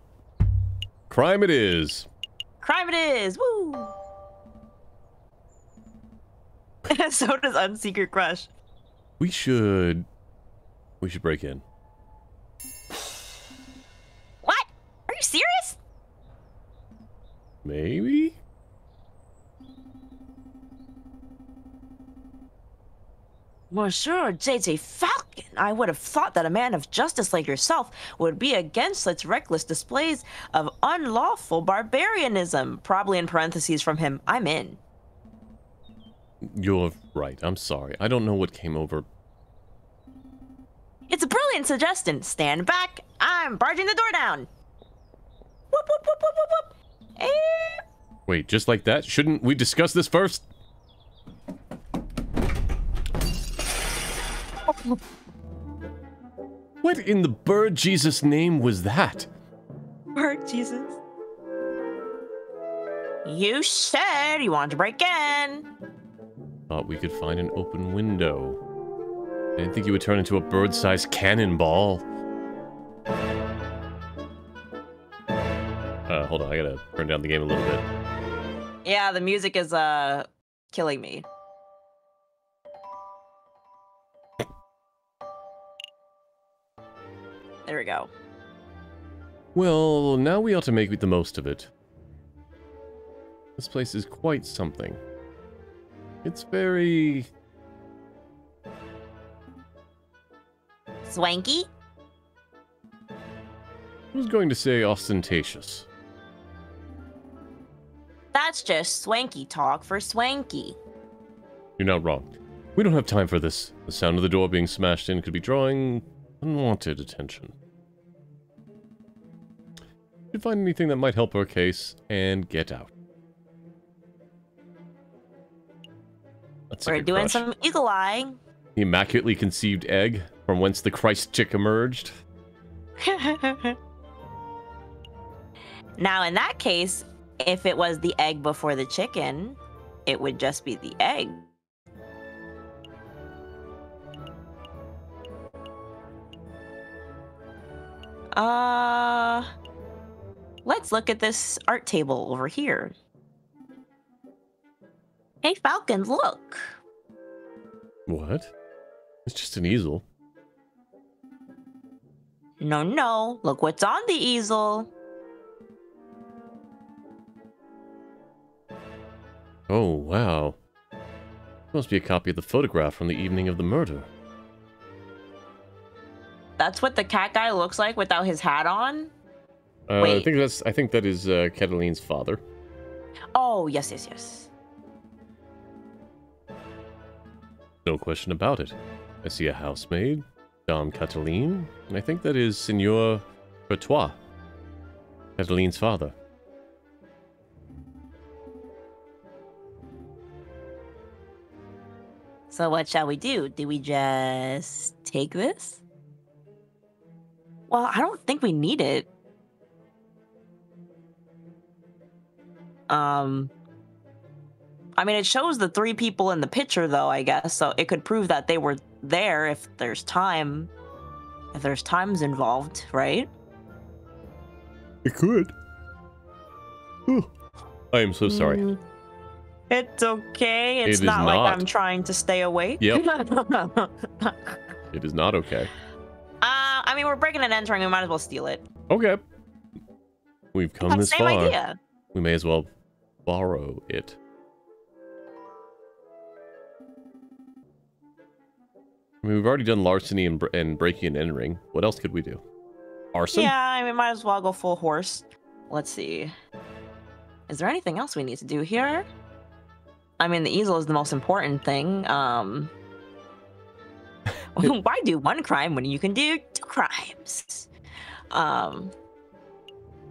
crime it is. Crime it is. Woo! So does Unsecret Crush. We should break in. What? Are you serious? Maybe? Monsieur J.J. Falcon, I would have thought that a man of justice like yourself would be against such reckless displays of unlawful barbarianism. Probably in parentheses from him, I'm in. You're right. I'm sorry. I don't know what came over. It's a brilliant suggestion. Stand back. I'm barging the door down. Whoop, whoop, whoop, whoop, whoop, whoop. Wait, just like that? Shouldn't we discuss this first? What in the bird Jesus name was that? Bird Jesus. You said you wanted to break in. Thought we could find an open window. I didn't think you would turn into a bird-sized cannonball. Hold on, I gotta turn down the game a little bit. Yeah, the music is killing me. There we go. Well, now we ought to make the most of it. This place is quite something. It's very... Swanky? I was going to say ostentatious. That's just swanky talk for swanky. You're not wrong. We don't have time for this. The sound of the door being smashed in could be drawing unwanted attention. If you find anything that might help our case, and get out. We're doing some eagle eye. The immaculately conceived egg, from whence the Christ chick emerged. Now, in that case, if it was the egg before the chicken, it would just be the egg. Let's look at this art table over here. Hey, Falcon, look. What? It's just an easel. No, look what's on the easel. Oh, wow. Must be a copy of the photograph from the evening of the murder. That's what the cat guy looks like without his hat on? Wait. I think that is Cataline's father. Oh, yes. No question about it. I see a housemaid, Dame Cataline, and I think that is Signor Bertois, Cataline's father. So what shall we do? Do we just take this? Well, I don't think we need it. I mean, it shows the 3 people in the picture, though, I guess, so it could prove that they were there if there's time. If there's times involved, right? It could. Ooh. I am so sorry. It's okay. It's It is not like not. I'm trying to stay awake. Yep. It is not okay. I mean, we're breaking and entering. We might as well steal it. Okay. We've come Got the this same far. idea. We may as well borrow it. I mean, we've already done larceny and breaking and entering. What else could we do? Arson? Yeah, I mean, might as well go full horse. Let's see. Is there anything else we need to do here? I mean, the easel is the most important thing. Why do 1 crime when you can do 2 crimes? I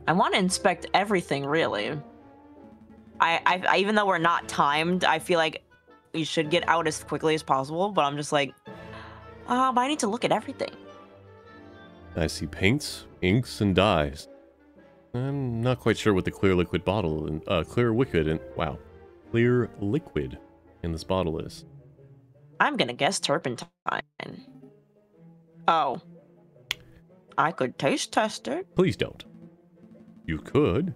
want to inspect everything, really. I even though we're not timed, I feel like we should get out as quickly as possible, but I'm just like, but I need to look at everything. I see paints, inks, and dyes. I'm not quite sure what the clear liquid bottle and clear liquid in this bottle is. I'm gonna guess turpentine. Oh. I could taste test it. Please don't. You could,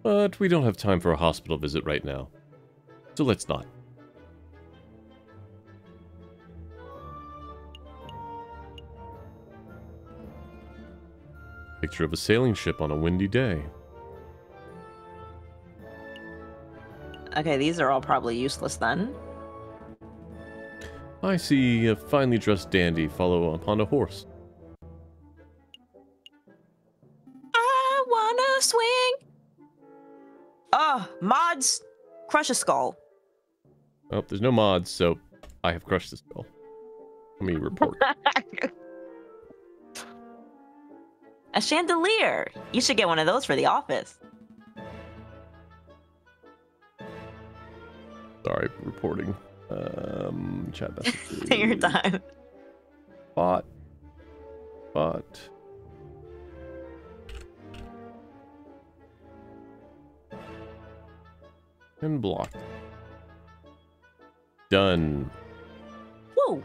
but we don't have time for a hospital visit right now. So let's not. Picture of a sailing ship on a windy day. Okay, these are all probably useless then. I see a finely dressed dandy follow upon a horse. I wanna swing. Oh, mods, crush a skull. Oh, there's no mods, so I have crushed this spell. Let me report. A chandelier. You should get one of those for the office. Sorry, reporting. Chat messages. Take your time. Bot. And block. Done. Woo.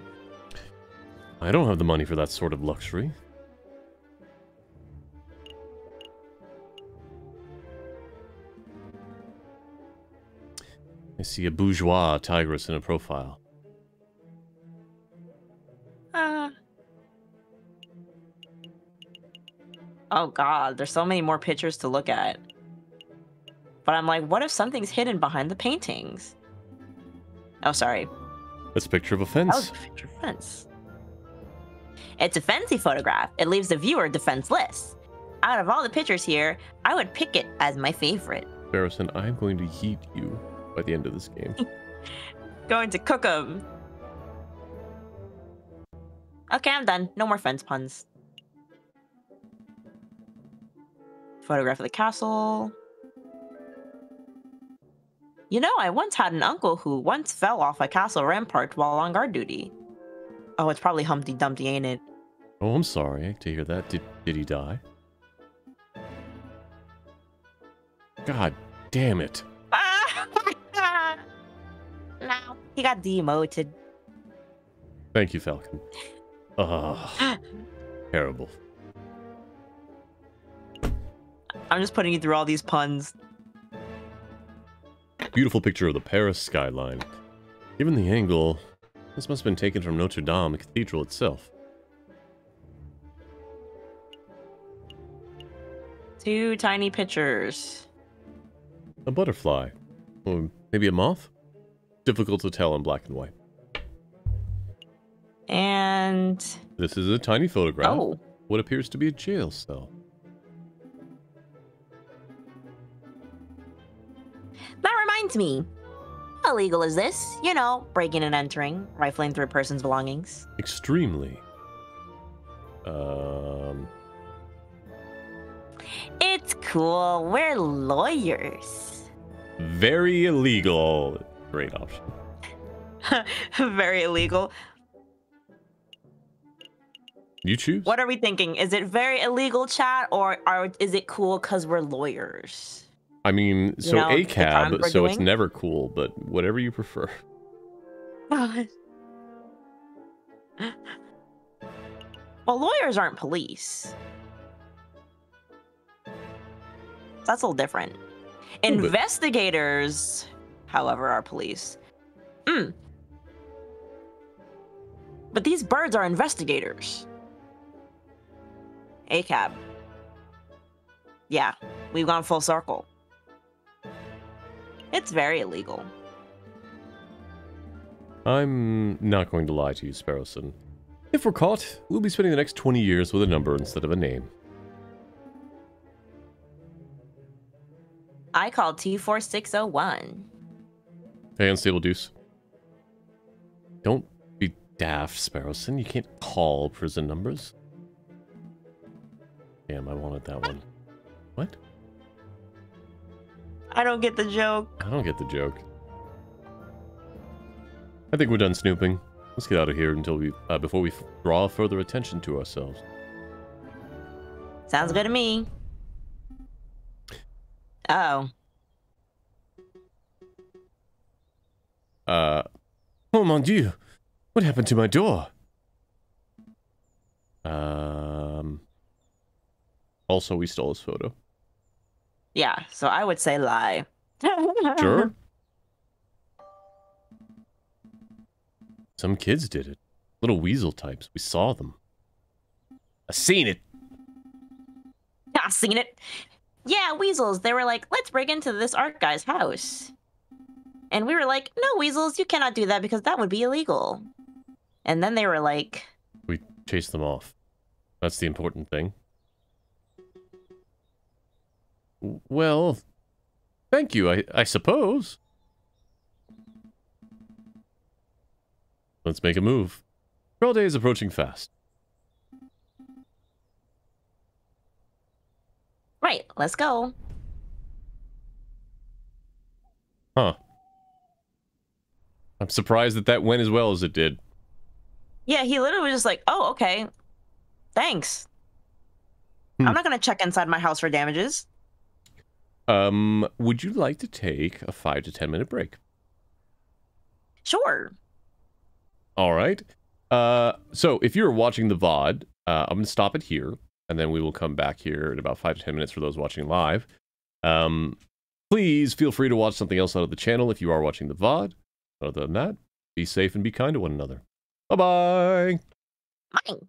I don't have the money for that sort of luxury. I see a bourgeois tigress in a profile. Oh god, there's so many more pictures to look at. But I'm like, what if something's hidden behind the paintings? Oh, sorry. That's a picture of a That fence. was a picture of a fence. It's a fancy photograph. It leaves the viewer defenseless. Out of all the pictures here, I would pick it as my favorite. Barrison, I'm going to heat you by the end of this game. Going to cook 'em. Okay, I'm done. No more fence puns. Photograph of the castle. You know, I once had an uncle who once fell off a castle rampart while on guard duty. Oh, it's probably Humpty Dumpty, ain't it? Oh, I'm sorry to hear that. Did he die? God damn it. No, he got demoted. Thank you, Falcon. Ugh. Terrible. I'm just putting you through all these puns. Beautiful picture of the Paris skyline. Given the angle, this must have been taken from Notre Dame Cathedral itself. 2 tiny pictures. A butterfly. Or maybe a moth? Difficult to tell in black and white. And... This is a tiny photograph. Oh. What appears to be a jail cell. That reminds me. How illegal is this? You know, breaking and entering, rifling through a person's belongings. Extremely. It's cool. We're lawyers. Very illegal. Great option. Very illegal. You choose. What are we thinking? Is it very illegal, chat, or is it cool because we're lawyers? I mean, so You know, the crime ACAB, we're so it's doing? never cool, but whatever you prefer. Well, lawyers aren't police. That's a little different. Little bit. Investigators, however, are police. But these birds are investigators. ACAB. Yeah, we've gone full circle. It's very illegal. I'm not going to lie to you, Sparrowson. If we're caught, we'll be spending the next 20 years with a number instead of a name. I call T4601. Hey, Unstable Deuce. Don't be daft, Sparrowson. You can't call prison numbers. Damn, I wanted that one. What? I don't get the joke. I don't get the joke. I think we're done snooping. Let's get out of here until before we draw further attention to ourselves. Sounds good to me. Oh. Oh mon dieu! What happened to my door? Also, we stole his photo. Yeah, so I would say lie. Sure. Some kids did it. Little weasel types. We saw them. I seen it. I seen it. Yeah, weasels. They were like, let's break into this art guy's house. And we were like, no, weasels, you cannot do that because that would be illegal. And then they were like... We chased them off. That's the important thing. Well, thank you, I suppose. Let's make a move. Trial day is approaching fast. Right, let's go. Huh. I'm surprised that went as well as it did. Yeah, he literally was just like, oh, okay. Thanks. I'm not going to check inside my house for damages. Would you like to take a 5 to 10 minute break? Sure. All right. So if you're watching the VOD, I'm going to stop it here, and then we will come back here in about 5 to 10 minutes for those watching live. Please feel free to watch something else out of the channel if you are watching the VOD. Other than that, be safe and be kind to one another. Bye-bye! Mine.